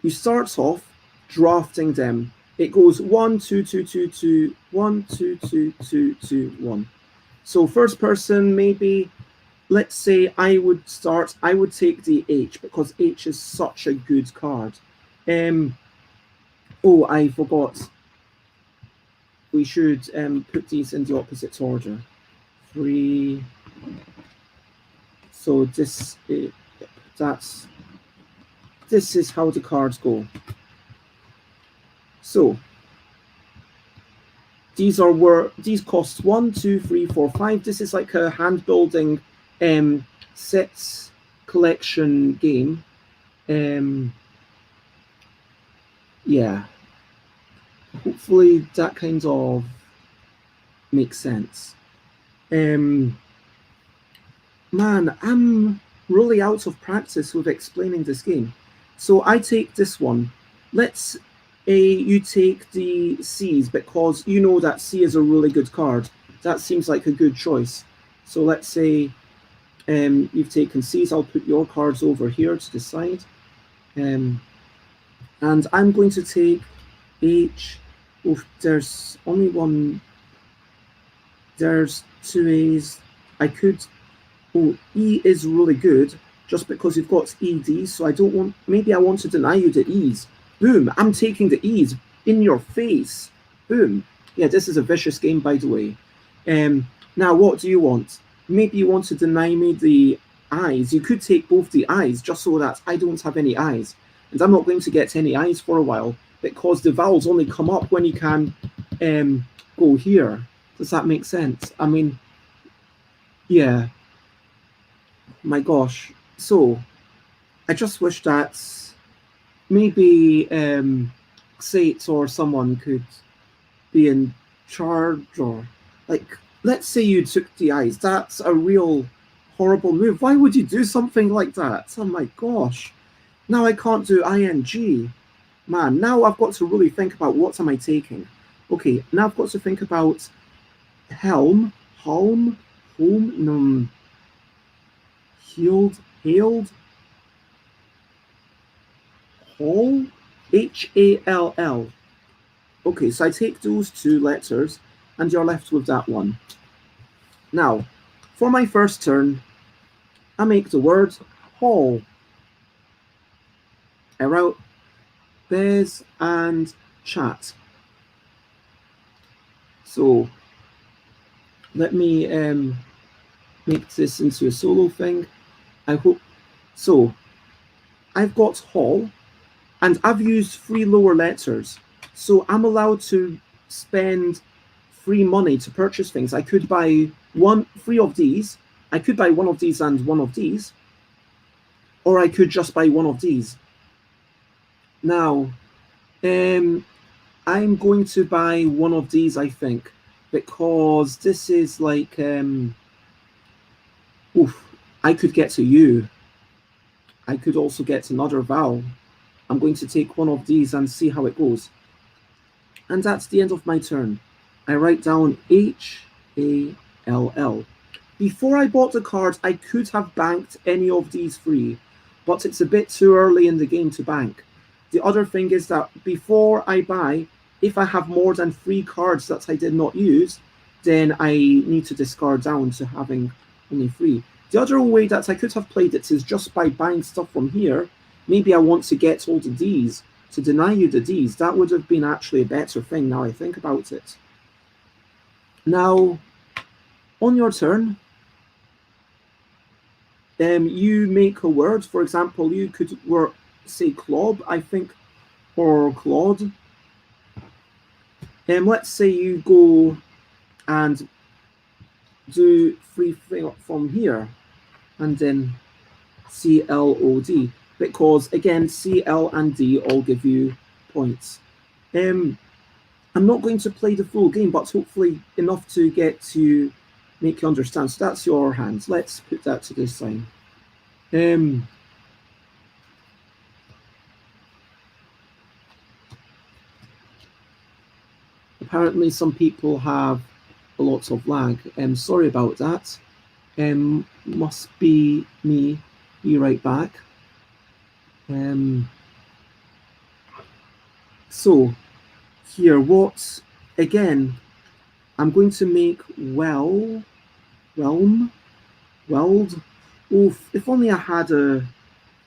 You start off drafting them. It goes 1, 2, 2, 2, 2, 1, 2, 2, 2, 2, 1. So first person, maybe, let's say I would take the H, because H is such a good card. Oh, I forgot. We should put these in the opposite order. 3. So this is how the cards go. So these cost 1, 2, 3, 4, 5. This is like a hand building sets collection game. Yeah. Hopefully that kind of makes sense. Man, I'm really out of practice with explaining this game. So I take this one. Let's you take the C's, because you know that C is a really good card. That seems like a good choice. So let's say You've taken C's. I'll put your cards over here to the side. And I'm going to take H. Oh, there's only one. There's two A's. I could. Oh, E is really good just because you've got ED. So I don't want. Maybe I want to deny you the E's. Boom! I'm taking the E's in your face. Boom! Yeah, this is a vicious game, by the way. Now, what do you want? Maybe you want to deny me the I's. You could take both the I's just so that I don't have any I's. And I'm not going to get any I's for a while because the vowels only come up when you can go here. Does that make sense? I mean, yeah. My gosh. So, I just wish that maybe Xate or someone could be in charge, or like, let's say you took the I's. That's a real horrible move. Why would you do something like that? Oh my gosh. Now I can't do ing. Man, now I've got to really think about what am I taking. Okay, now I've got to think about helm, home, healed, hailed, hall, Hall. Okay, so I take those two letters and you're left with that one. Now, for my first turn, I make the word hall. I wrote Bez and chat. So let me make this into a solo thing. I hope so. I've got hall and I've used 3 lower letters. So I'm allowed to spend free money to purchase things. I could buy 3 of these. I could buy 1 of these and 1 of these. Or I could just buy 1 of these. Now, I'm going to buy 1 of these, I think, because this is like, I could get to U. I could also get another vowel. I'm going to take 1 of these and see how it goes. And that's the end of my turn. I write down Hall. Before I bought the card, I could have banked any of these 3, but it's a bit too early in the game to bank. The other thing is that before I buy, if I have more than 3 cards that I did not use, then I need to discard down to having only 3. The other way that I could have played it is just by buying stuff from here. Maybe I want to get all the D's, to deny you the D's. That would have been actually a better thing now I think about it. Now, on your turn, you make a word. For example, you could say Clob, I think, or Claude. Let's say you go and do 3 from here, and then CLOD, because again, CL and D all give you points. I'm not going to play the full game, but hopefully enough to get to make you understand. So that's your hands. Let's put that to this side. Apparently some people have lots of lag. Sorry about that. Must be me. Be right back. So here, what again? I'm going to make realm, weld. Oof! If only I had a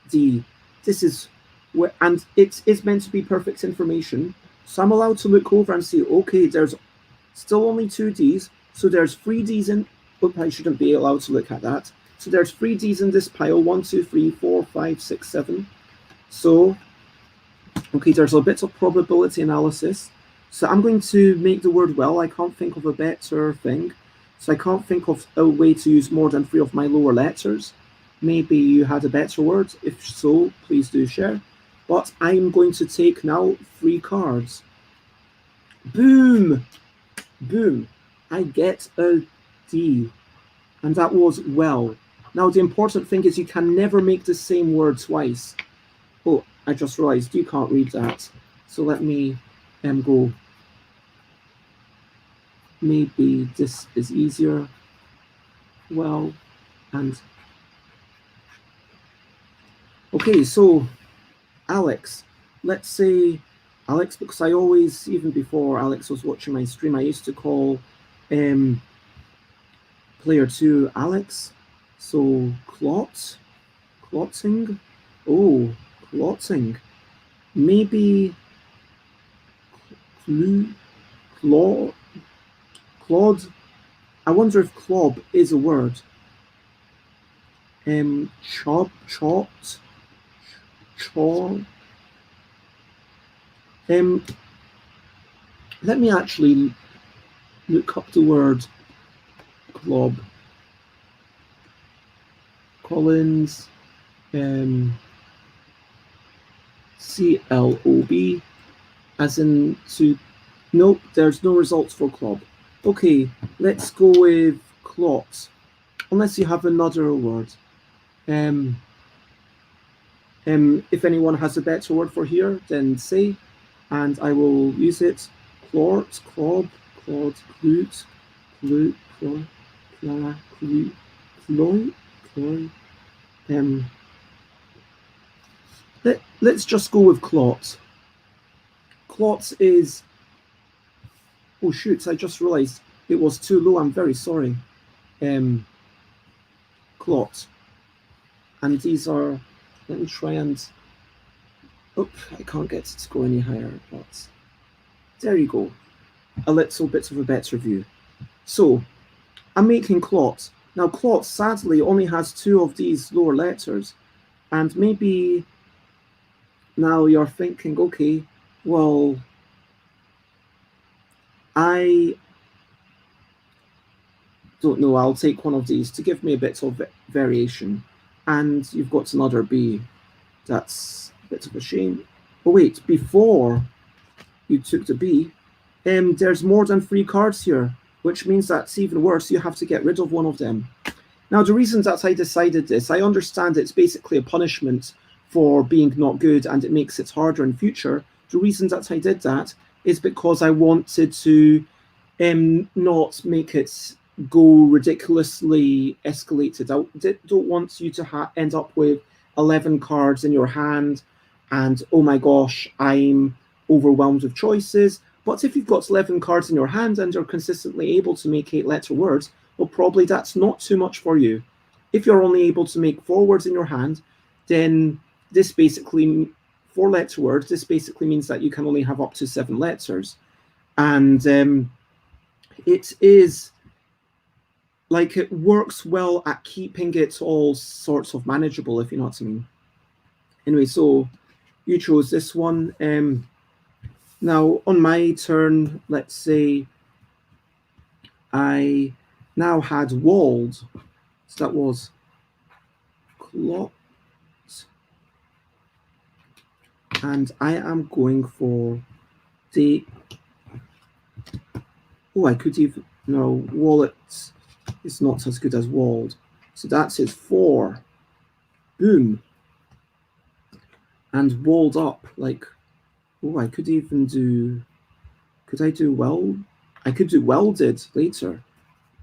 D. This is where, and it is meant to be perfect information. So I'm allowed to look over and see. Okay, there's still only 2 D's. So there's 3 D's in. Oops, I shouldn't be allowed to look at that. So there's 3 D's in this pile. 1, 2, 3, 4, 5, 6, 7. So, okay, there's a bit of probability analysis. So I'm going to make the word well. I can't think of a better thing. So I can't think of a way to use more than 3 of my lower letters. Maybe you had a better word. If so, please do share. But I'm going to take now 3 cards. Boom! Boom. I get a D. And that was well. Now the important thing is you can never make the same word twice. Oh, I just realized you can't read that. So let me go. Maybe this is easier. Well, and Okay, so Alex, let's say Alex, because I always, even before Alex was watching my stream, I used to call player 2 Alex. So clotting. Oh, clotting. Maybe Claude. Claude. I wonder if clob is a word. Chopped, chaw. Um, Let me actually look up the word clob. Collins, CLOB, as in to. Nope, there's no results for clob. Okay, let's go with clot. Unless you have another word. If anyone has a better word for here, then say, and I will use it. Clort, clob, clod, clute, clute, cloy, cla, clue, cloy, cloy. Let's just go with clot. Clot is. Oh shoot! I just realised it was too low. I'm very sorry. Clot, and these are. Let me try and. Oh, I can't get it to go any higher. But there you go. A little bit of a better view. So I'm making clot. Now clot sadly only has 2 of these lower letters, and maybe now you're thinking, okay, well, I don't know, I'll take one of these to give me a bit of variation. And you've got another B. That's a bit of a shame. Oh wait, before you took the B, there's more than 3 cards here, which means that's even worse. You have to get rid of one of them. Now, the reasons that I decided this, I understand it's basically a punishment for being not good and it makes it harder in future. The reason that I did that is because I wanted to not make it go ridiculously escalated. I don't want you to end up with 11 cards in your hand and, oh my gosh, I'm overwhelmed with choices. But if you've got 11 cards in your hand and you're consistently able to make 8-letter words, well, probably that's not too much for you. If you're only able to make 4 words in your hand, then this basically, 4-letter words, this basically means that you can only have up to 7 letters. And it is like it works well at keeping it all sorts of manageable, if you know what I mean. Anyway, so you chose this one. Now, on my turn, let's say I now had walled. So that was clot. And I am going for the. Oh, I could even. No, wallet is not as good as walled. So that's it, 4. Boom. And walled up. Like, oh, I could even do. Could I do well? I could do welded later.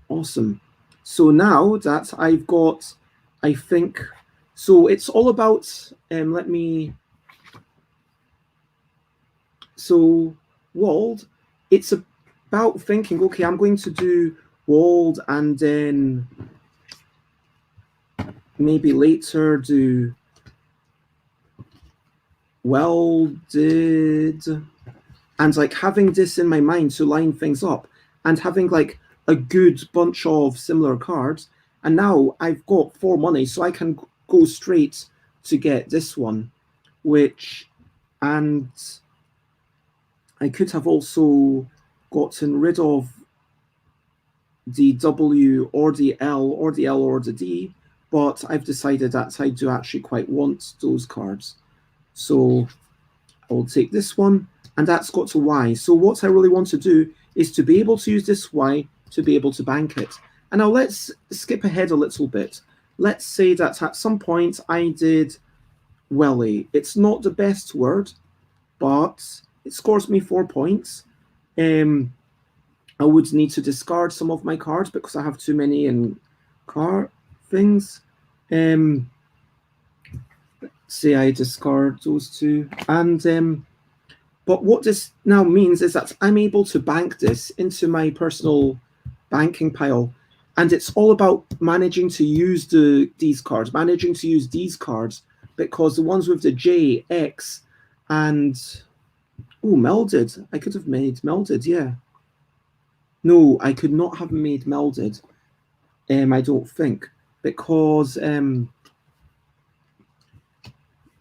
Awesome. So now that I've got, I think, so it's all about, let me, so walled, it's about thinking, okay, I'm going to do walled and then maybe later do welded, and like having this in my mind to line things up and having like a good bunch of similar cards. And now I've got 4 money, so I can go straight to get this one, which, and I could have also gotten rid of the W or the L or the L or the D, but I've decided that I do actually quite want those cards. So I'll take this one, and that's got to Y. So what I really want to do is to be able to use this Y to be able to bank it. And now let's skip ahead a little bit. Let's say that at some point I did welly. It's not the best word, but it scores me 4 points. I would need to discard some of my cards because I have too many in card things. say I discard those two, and but what this now means is that I'm able to bank this into my personal banking pile, and it's all about managing to use these cards, managing to use these cards, because the ones with the J, X, and melded. I could have made melded, yeah. No, I could not have made melded. I don't think, because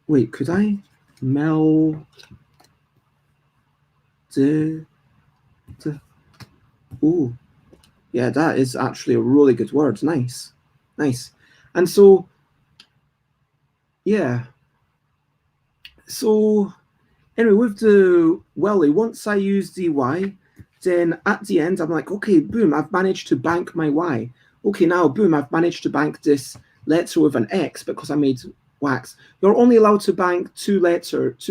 wait, could I meld the oh yeah, that is actually a really good word. Nice, nice. And so yeah, so anyway, with the welly, once I use the Y, then at the end I'm like, okay, boom, I've managed to bank my Y. Okay, now boom, I've managed to bank this letter with an X because I made wax. You're only allowed to bank two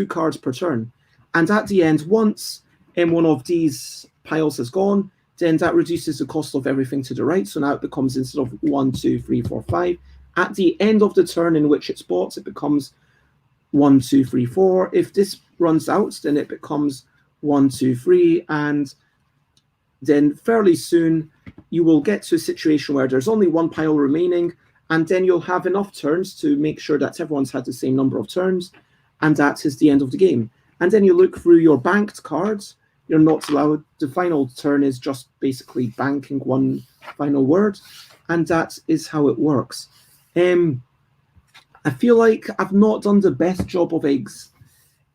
cards per turn. And at the end, once one of these piles has gone, then that reduces the cost of everything to the right. So now it becomes, instead of 1, 2, 3, 4, 5, at the end of the turn in which it's bought, it becomes 1, 2, 3, 4. If this runs out, then it becomes 1, 2, 3, and then fairly soon you will get to a situation where there's only one pile remaining, and then you'll have enough turns to make sure that everyone's had the same number of turns, and that is the end of the game. And then you look through your banked cards. You're not allowed, the final turn is just basically banking one final word, and that is how it works. I feel like I've not done the best job of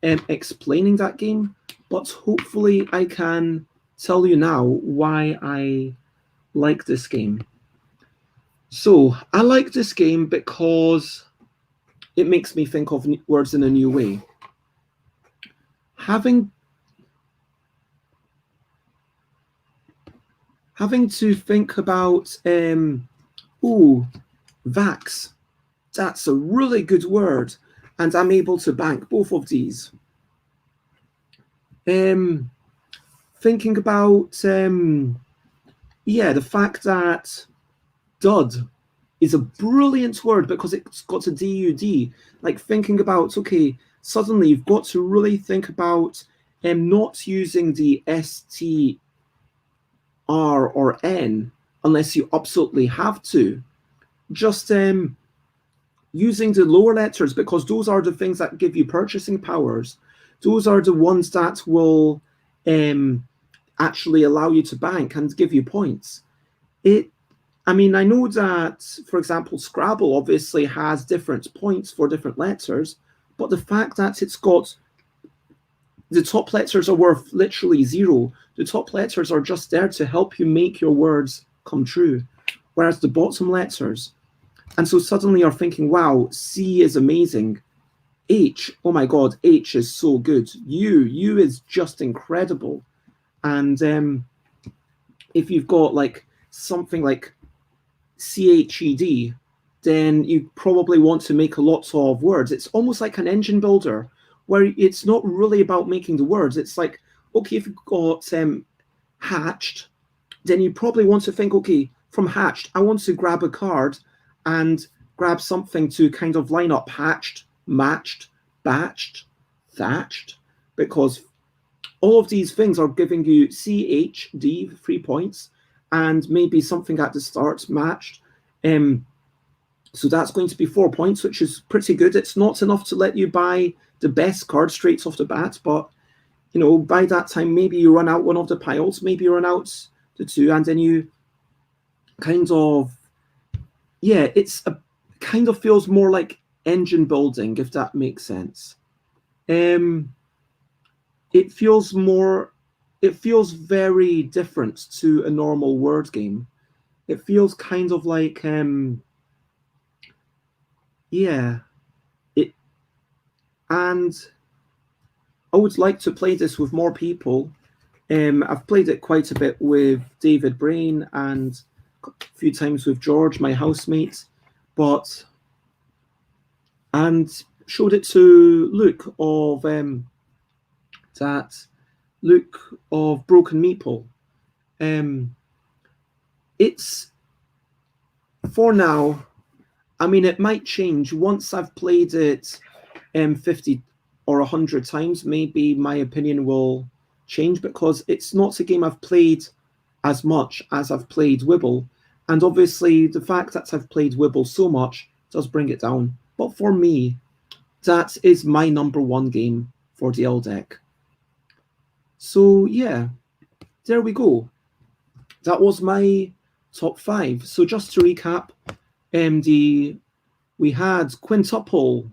explaining that game, but hopefully I can tell you now why I like this game. So I like this game because it makes me think of words in a new way. Having to think about vax, that's a really good word, and I'm able to bank both of these. Thinking about the fact that dud is a brilliant word because it's got a DUD. Like thinking about, okay, suddenly you've got to really think about not using the STR or N unless you absolutely have to. Just using the lower letters, because those are the things that give you purchasing powers. Those are the ones that will actually allow you to bank and give you points. I mean, I know that, for example, Scrabble obviously has different points for different letters, but the fact that it's got the top letters are worth literally 0. The top letters are just there to help you make your words come true, whereas the bottom letters, and so suddenly you're thinking, wow, C is amazing. H, oh my God, H is so good. U is just incredible. And if you've got like something like CHED, then you probably want to make a lot of words. It's almost like an engine builder where it's not really about making the words. It's like, okay, if you've got hatched, then you probably want to think, okay, from hatched, I want to grab a card and grab something to kind of line up hatched, matched, batched, thatched, because all of these things are giving you CHD 3 points, and maybe something at the start matched. So that's going to be 4 points, which is pretty good. It's not enough to let you buy the best card straight off the bat, but you know, by that time, maybe you run out one of the piles, maybe you run out the two, and then you kind of, it's a kind of feels more like engine building, if that makes sense. It feels very different to a normal word game. It feels kind of like and I would like to play this with more people. I've played it quite a bit with David Brain and a few times with George, my housemate, and showed it to Luke of Broken Meeple. It's, for now, I mean, it might change once I've played it 50 or 100 times, maybe my opinion will change, because it's not a game I've played as much as I've played Wibble. And obviously, the fact that I've played Wibble so much does bring it down. But for me, that is my number one game for the L deck. So yeah, there we go. That was my top 5. So just to recap, we had Quintuple,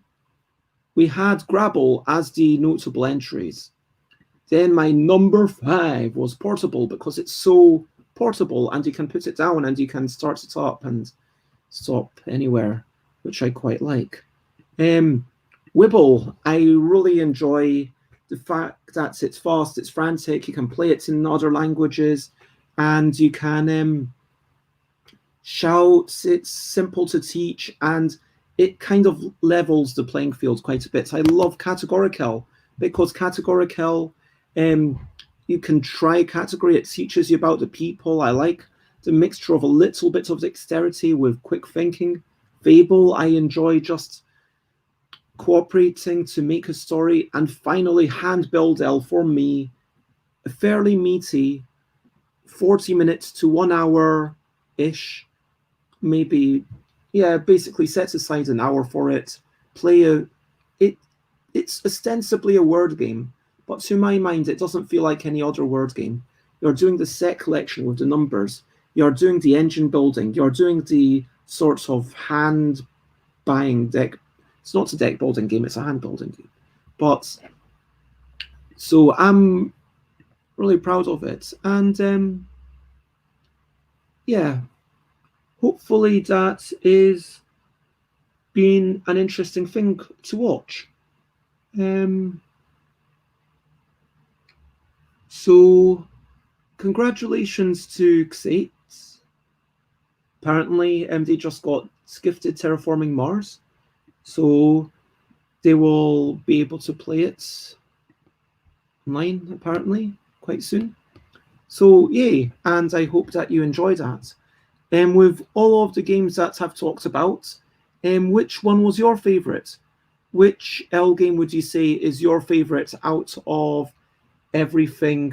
we had Grabble as the notable entries. Then my number 5 was Portable, because it's so portable and you can put it down and you can start it up and stop anywhere, which I quite like. Wibble, I really enjoy the fact that it's fast, it's frantic, you can play it in other languages, and you can shout, it's simple to teach, and it kind of levels the playing field quite a bit. I love Categorical, because Categorical, you can try category, it teaches you about the people. I like the mixture of a little bit of dexterity with quick thinking. Fable, I enjoy just cooperating to make a story. And finally, Hand Build L, for me, a fairly meaty 40 minutes to 1 hour-ish, maybe, yeah, basically set aside an hour for it. It's ostensibly a word game, but to my mind, it doesn't feel like any other word game. You're doing the set collection with the numbers. You're doing the engine building. You're doing the sorts of hand buying deck. It's not a deck building game, it's a hand building game. But so I'm really proud of it. And yeah, hopefully that is been an interesting thing to watch. So congratulations to Xate. Apparently, they just got gifted Terraforming Mars, so they will be able to play it online, apparently, quite soon. So, yay, and I hope that you enjoy that. With all of the games that I've talked about, which one was your favourite? Which L game would you say is your favourite out of everything,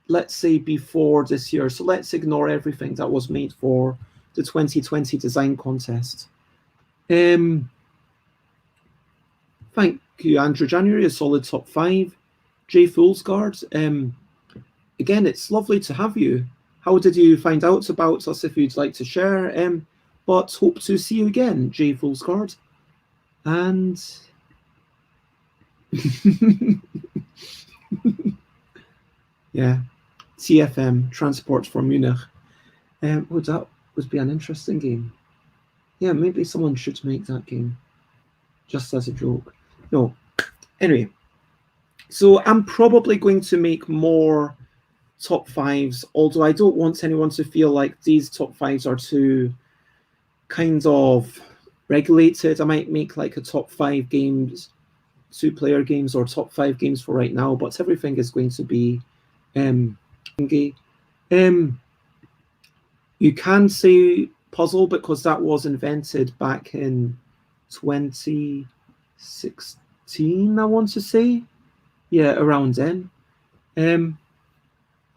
let's say, before this year? So let's ignore everything that was made for the 2020 design contest. Thank you, Andrew January, a solid top 5. Jay Foolsguard, again, it's lovely to have you. How did you find out about us, if you'd like to share? But hope to see you again, Jay Foolsguard. And yeah, TFM, Transport for Munich. That would be an interesting game. Yeah, maybe someone should make that game, just as a joke. No, anyway. So I'm probably going to make more top 5s, although I don't want anyone to feel like these top 5s are too kind of regulated. I might make like a top 5 games, 2-player games, or top 5 games for right now, but everything is going to be you can say puzzle, because that was invented back in 2016, I want to say. Yeah, around then.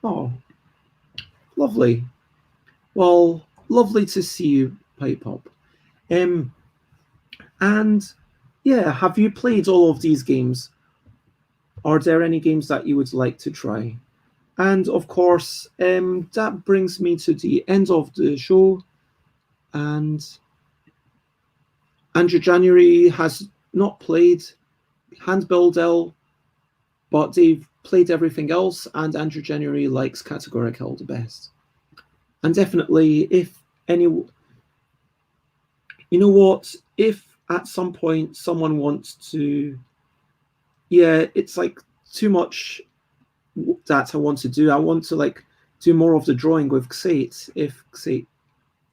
Oh, lovely. Well, lovely to see you, Pipe Up. And yeah, have you played all of these games? Are there any games that you would like to try? And of course, that brings me to the end of the show. And Andrew January has not played Hand Build L, but they've played everything else, and Andrew January likes Categorical the best. And definitely, if any, you know what, if at some point someone wants to, yeah, it's like too much that I want to do. I want to like do more of the drawing with Xate, if Xate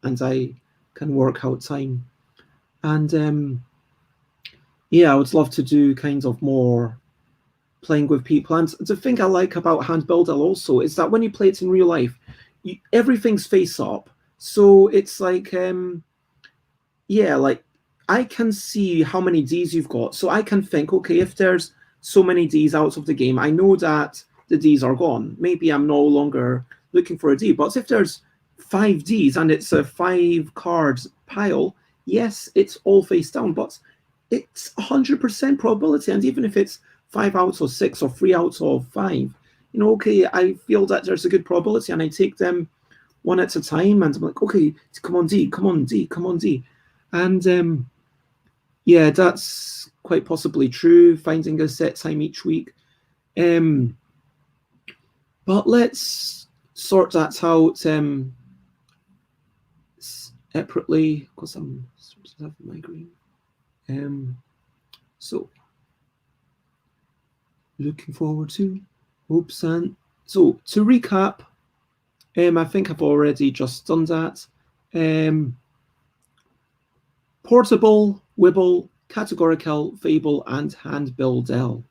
and I can work out time. And yeah, I would love to do kind of more playing with people. And the thing I like about Hand Build L also is that when you play it in real life, everything's face up. So it's like, yeah, like I can see how many Ds you've got. So I can think, okay, if there's so many Ds out of the game, I know that the Ds are gone. Maybe I'm no longer looking for a D. But if there's 5 Ds and it's a 5 card pile, yes, it's all face down, but it's 100% probability. And even if it's 5 out of 6 or 3 out of 5, okay, I feel that there's a good probability and I take them one at a time and I'm like, okay, come on D, come on D, come on D. And yeah, that's quite possibly true, finding a set time each week. But let's sort that out separately because I'm supposed to have a migraine. So looking forward to hopes and so to recap, I think I've already just done that. Portable, Wibble, Categorical, Fable, and Hand-Build ELL.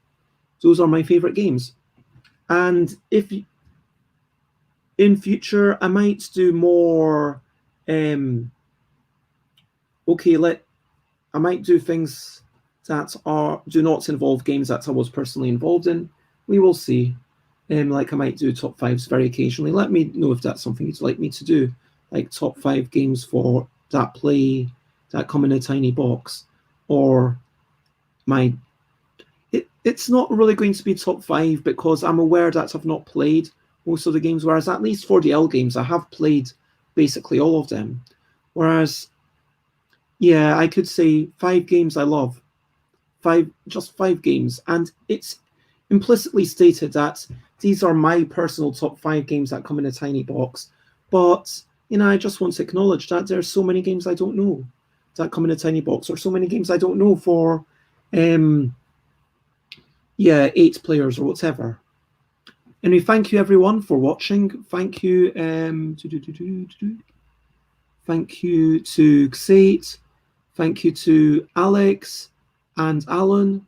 Those are my favourite games. And if in future I might do more, I might do things that do not involve games that I was personally involved in. We will see. Like I might do top 5s very occasionally. Let me know if that's something you'd like me to do, like top 5 games for that come in a tiny box, or it's not really going to be top 5 because I'm aware that I've not played most of the games, whereas at least for the ELL games I have played basically all of them. Whereas, yeah, I could say 5 games I love, just 5 games, and it's implicitly stated that these are my personal top 5 games that come in a tiny box. But I just want to acknowledge that there's so many games I don't know that come in a tiny box, or so many games I don't know for 8 players or whatever. Anyway, thank you everyone for watching. Thank you thank you to Xate, thank you to Alex and Alan,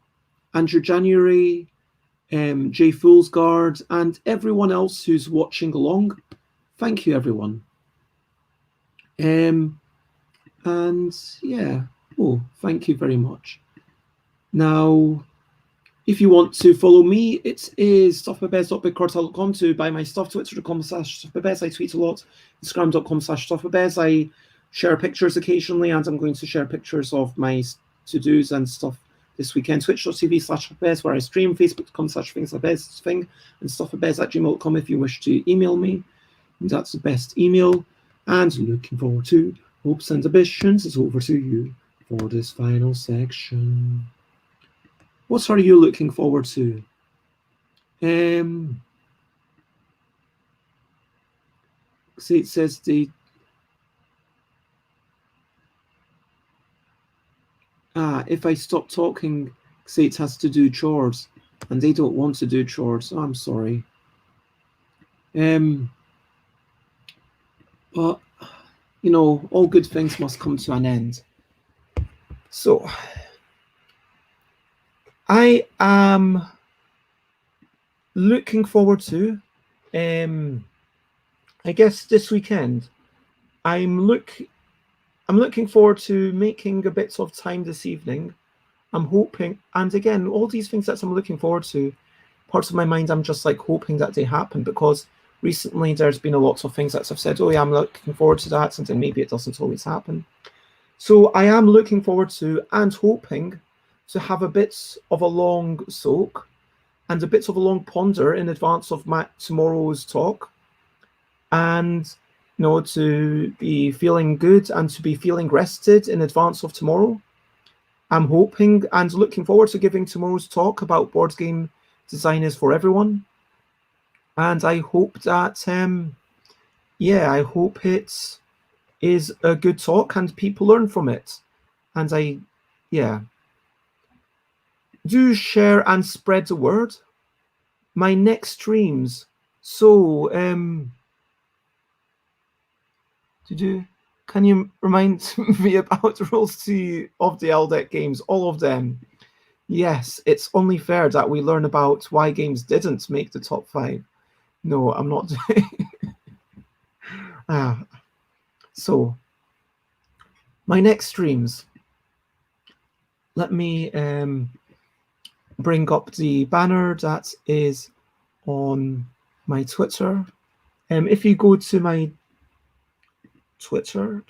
Andrew January, Jay Foolsguard, and everyone else who's watching along. Thank you, everyone. And yeah, thank you very much. Now, if you want to follow me, it is stuffbabez.bigcartel.com to buy my stuff, twitter.com/stuffbabez. I tweet a lot, instagram.com/stuffbabez. I share pictures occasionally, and I'm going to share pictures of my to-dos and stuff this weekend. Twitch.tv/stuffbabez, where I stream, facebook.com/thingsabez, and stuffbabez@gmail.com if you wish to email me. That's the best email. And looking forward to hopes and ambitions. It's over to you for this final section. What are you looking forward to? See, it says if I stop talking, say it has to do chores, and they don't want to do chores. I'm sorry. But all good things must come to an end. So I am looking forward to, I guess this weekend, I'm looking forward to making a bit of time this evening. I'm hoping, and again, all these things that I'm looking forward to, parts of my mind, I'm just like hoping that they happen, because recently there's been a lot of things that I've said, oh yeah, I'm looking forward to that, and then maybe it doesn't always happen. So I am looking forward to and hoping to have a bit of a long soak and a bit of a long ponder in advance of tomorrow's talk, and to be feeling good and to be feeling rested in advance of tomorrow. I'm hoping and looking forward to giving tomorrow's talk about board game design is for everyone. And I hope that, I hope it is a good talk and people learn from it. And do share and spread the word. My next streams. So, can you remind me about the rules of the ELL Deck games? All of them. Yes, it's only fair that we learn about why games didn't make the top 5. No, I'm not doing. So, my next streams. let me bring up the banner that is on my Twitter. If you go to my Twitter,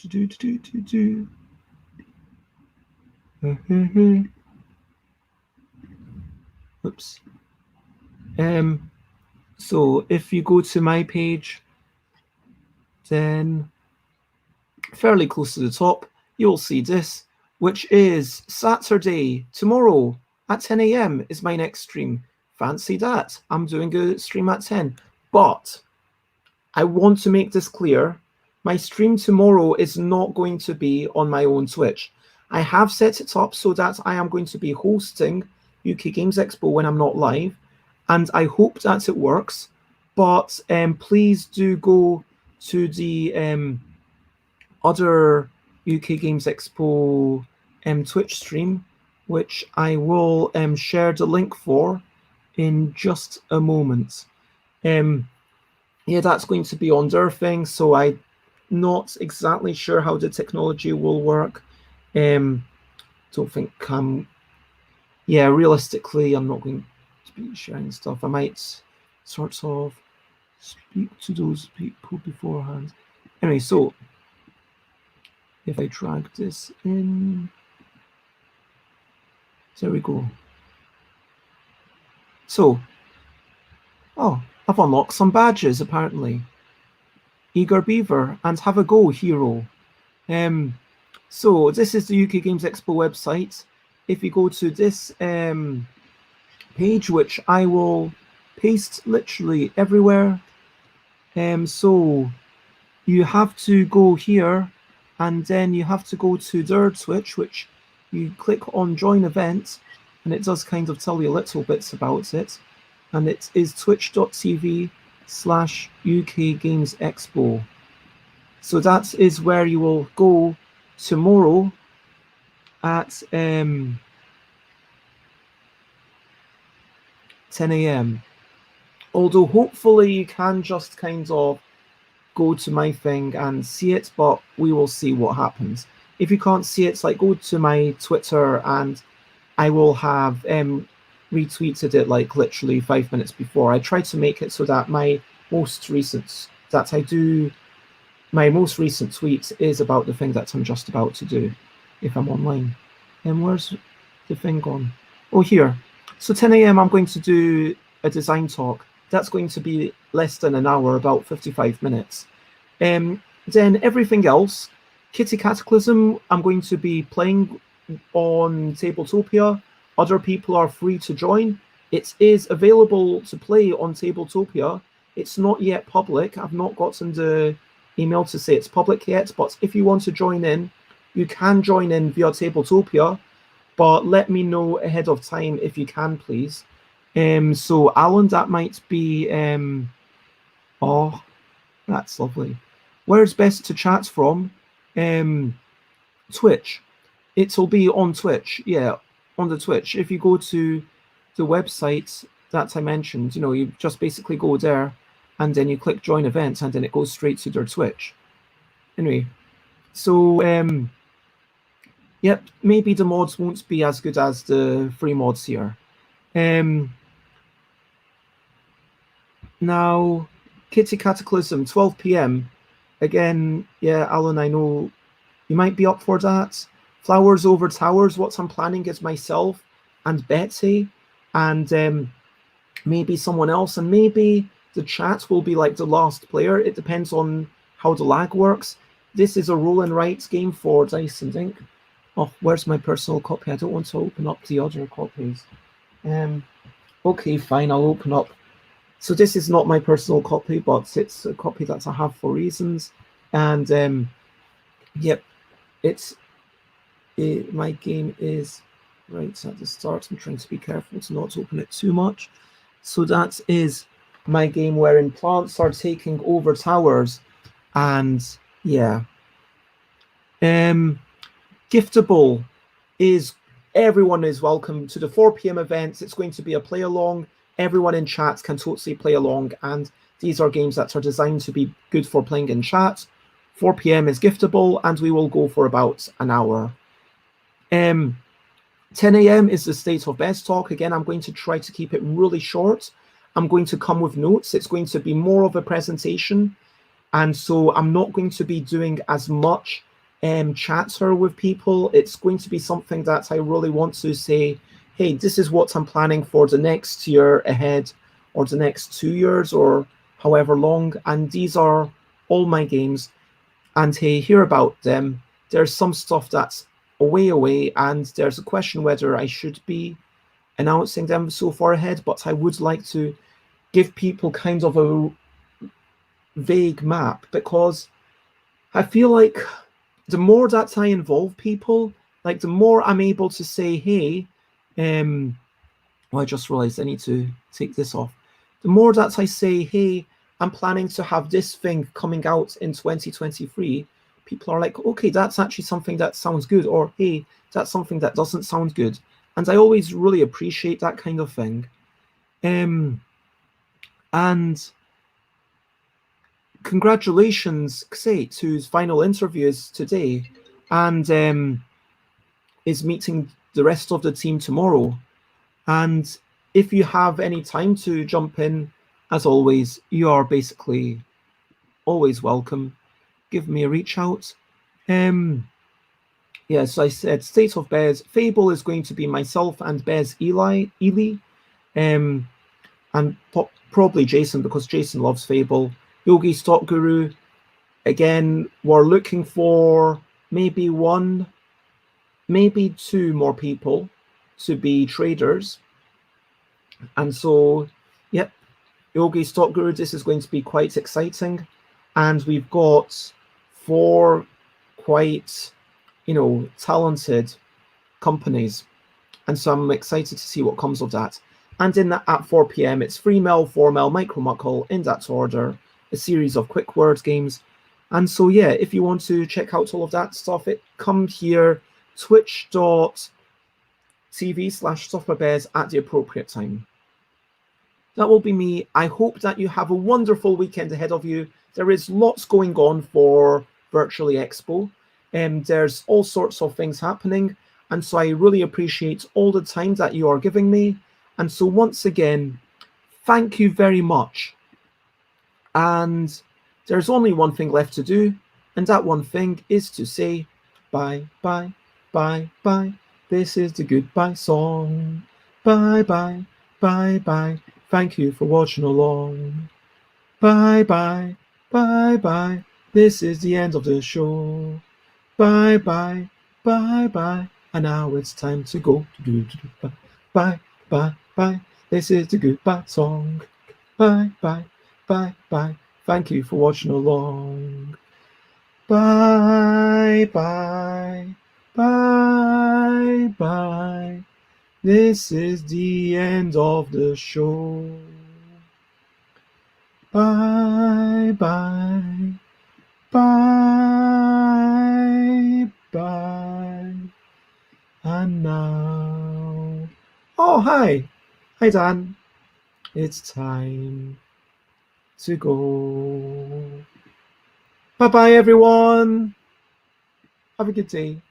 oops. So if you go to my page, then fairly close to the top, you'll see this, which is Saturday, tomorrow at 10 a.m. is my next stream. Fancy that. I'm doing a stream at 10. But I want to make this clear. My stream tomorrow is not going to be on my own Twitch. I have set it up so that I am going to be hosting UK Games Expo when I'm not live, and I hope that it works. But please do go to the other UK Games Expo Twitch stream, which I will share the link for in just a moment. Yeah, that's going to be on their thing, so I'm not exactly sure how the technology will work. Don't think yeah, realistically, I'm not going to be sharing stuff. I might sort of speak to those people beforehand. Anyway, so if I drag this in, there we go. So, oh, I've unlocked some badges apparently. Eager Beaver and Have a Go Hero. So this is the UK Games Expo website. If you go to this page, which I will paste literally everywhere, so you have to go here, and then you have to go to their Twitch, which you click on Join Event, and it does kind of tell you little bits about it, and it is twitch.tv/UK Games Expo. So that is where you will go tomorrow at 10 a.m. Although hopefully you can just kind of go to my thing and see it, but we will see what happens. If you can't see it, like, go to my Twitter and I will have retweeted it like literally 5 minutes before. I tried to make it so that my most recent tweet is about the thing that I'm just about to do if I'm online. And where's the thing gone? Oh, here. So 10 a.m. I'm going to do a design talk. That's going to be less than an hour, about 55 minutes. Then everything else, Kitty Cataclysm, I'm going to be playing on Tabletopia. Other people are free to join. It is available to play on Tabletopia. It's not yet public. I've not gotten the email to say it's public yet, but if you want to join in, you can join in via Tabletopia, but let me know ahead of time if you can, please. So Alan, that might be oh, that's lovely. Where's best to chat from? Twitch. It'll be on Twitch, yeah, on the Twitch. If you go to the website that I mentioned, you just basically go there and then you click join events and then it goes straight to their Twitch. Anyway, so yep, maybe the mods won't be as good as the free mods here. Now, Kitty Cataclysm, 12 p.m. Again, yeah, Alan, I know you might be up for that. Flowers Over Towers, what I'm planning is myself and Betsy and maybe someone else, and maybe the chat will be like the last player. It depends on how the lag works. This is a roll and write game for Dice and Ink. Oh, where's my personal copy? I don't want to open up the other copies. Okay, fine, I'll open up. So this is not my personal copy, but it's a copy that I have for reasons. And yep, my game is right at the start. I'm trying to be careful to not open it too much. So that is my game wherein plants are taking over towers. And yeah. Giftable is everyone is welcome to the 4 p.m. events. It's going to be a play along. Everyone in chat can totally play along, and these are games that are designed to be good for playing in chat. 4 p.m. is giftable, and we will go for about an hour. 10 a.m. is the State of Best talk. Again, I'm going to try to keep it really short. I'm going to come with notes. It's going to be more of a presentation. And so I'm not going to be doing as much chatter with people. It's going to be something that I really want to say, hey, this is what I'm planning for the next year ahead, or the next 2 years, or however long. And these are all my games. And hey, hear about them. There's some stuff that's away, and there's a question whether I should be announcing them so far ahead, but I would like to give people kind of a vague map, because I feel like the more that I involve people, like the more I'm able to say, hey, I just realized I need to take this off. The more that I say, hey, I'm planning to have this thing coming out in 2023, people are like, okay, that's actually something that sounds good, or hey, that's something that doesn't sound good. And I always really appreciate that kind of thing. And congratulations, Xate, whose final interview is today and is meeting the rest of the team tomorrow. And if you have any time to jump in, as always, you are basically always welcome. Give me a reach out. Yes, I said State of Bez. Fable is going to be myself and Bez Ely, and probably Jason, because Jason loves Fable. Yogi Stock Guru. Again, we're looking for maybe 1, maybe 2 more people to be traders. And so, yep, Yogi Stock Guru, this is going to be quite exciting. And we've got 4 quite, talented companies. And so I'm excited to see what comes of that. And in that, at 4 p.m., it's 3mil, 4mil, Micro Muckle, in that order, a series of quick word games. And so, yeah, if you want to check out all of that stuff, come here, twitch.tv/SufferBears at the appropriate time. That will be me. I hope that you have a wonderful weekend ahead of you. There is lots going on for Virtually Expo. There's all sorts of things happening. And so I really appreciate all the time that you are giving me. And so once again, thank you very much. And there's only one thing left to do. And that one thing is to say bye, bye, bye, bye. This is the goodbye song. Bye, bye, bye, bye. Thank you for watching along. Bye, bye, bye, bye. This is the end of the show. Bye, bye, bye, bye. And now it's time to go. Bye, bye, bye. This is the goodbye song. Bye, bye, bye, bye. Thank you for watching along. Bye, bye, bye, bye. This is the end of the show. Bye, bye, bye, bye. And now... Oh, hi. Hi, Dan. It's time to go. Bye-bye, everyone. Have a good day.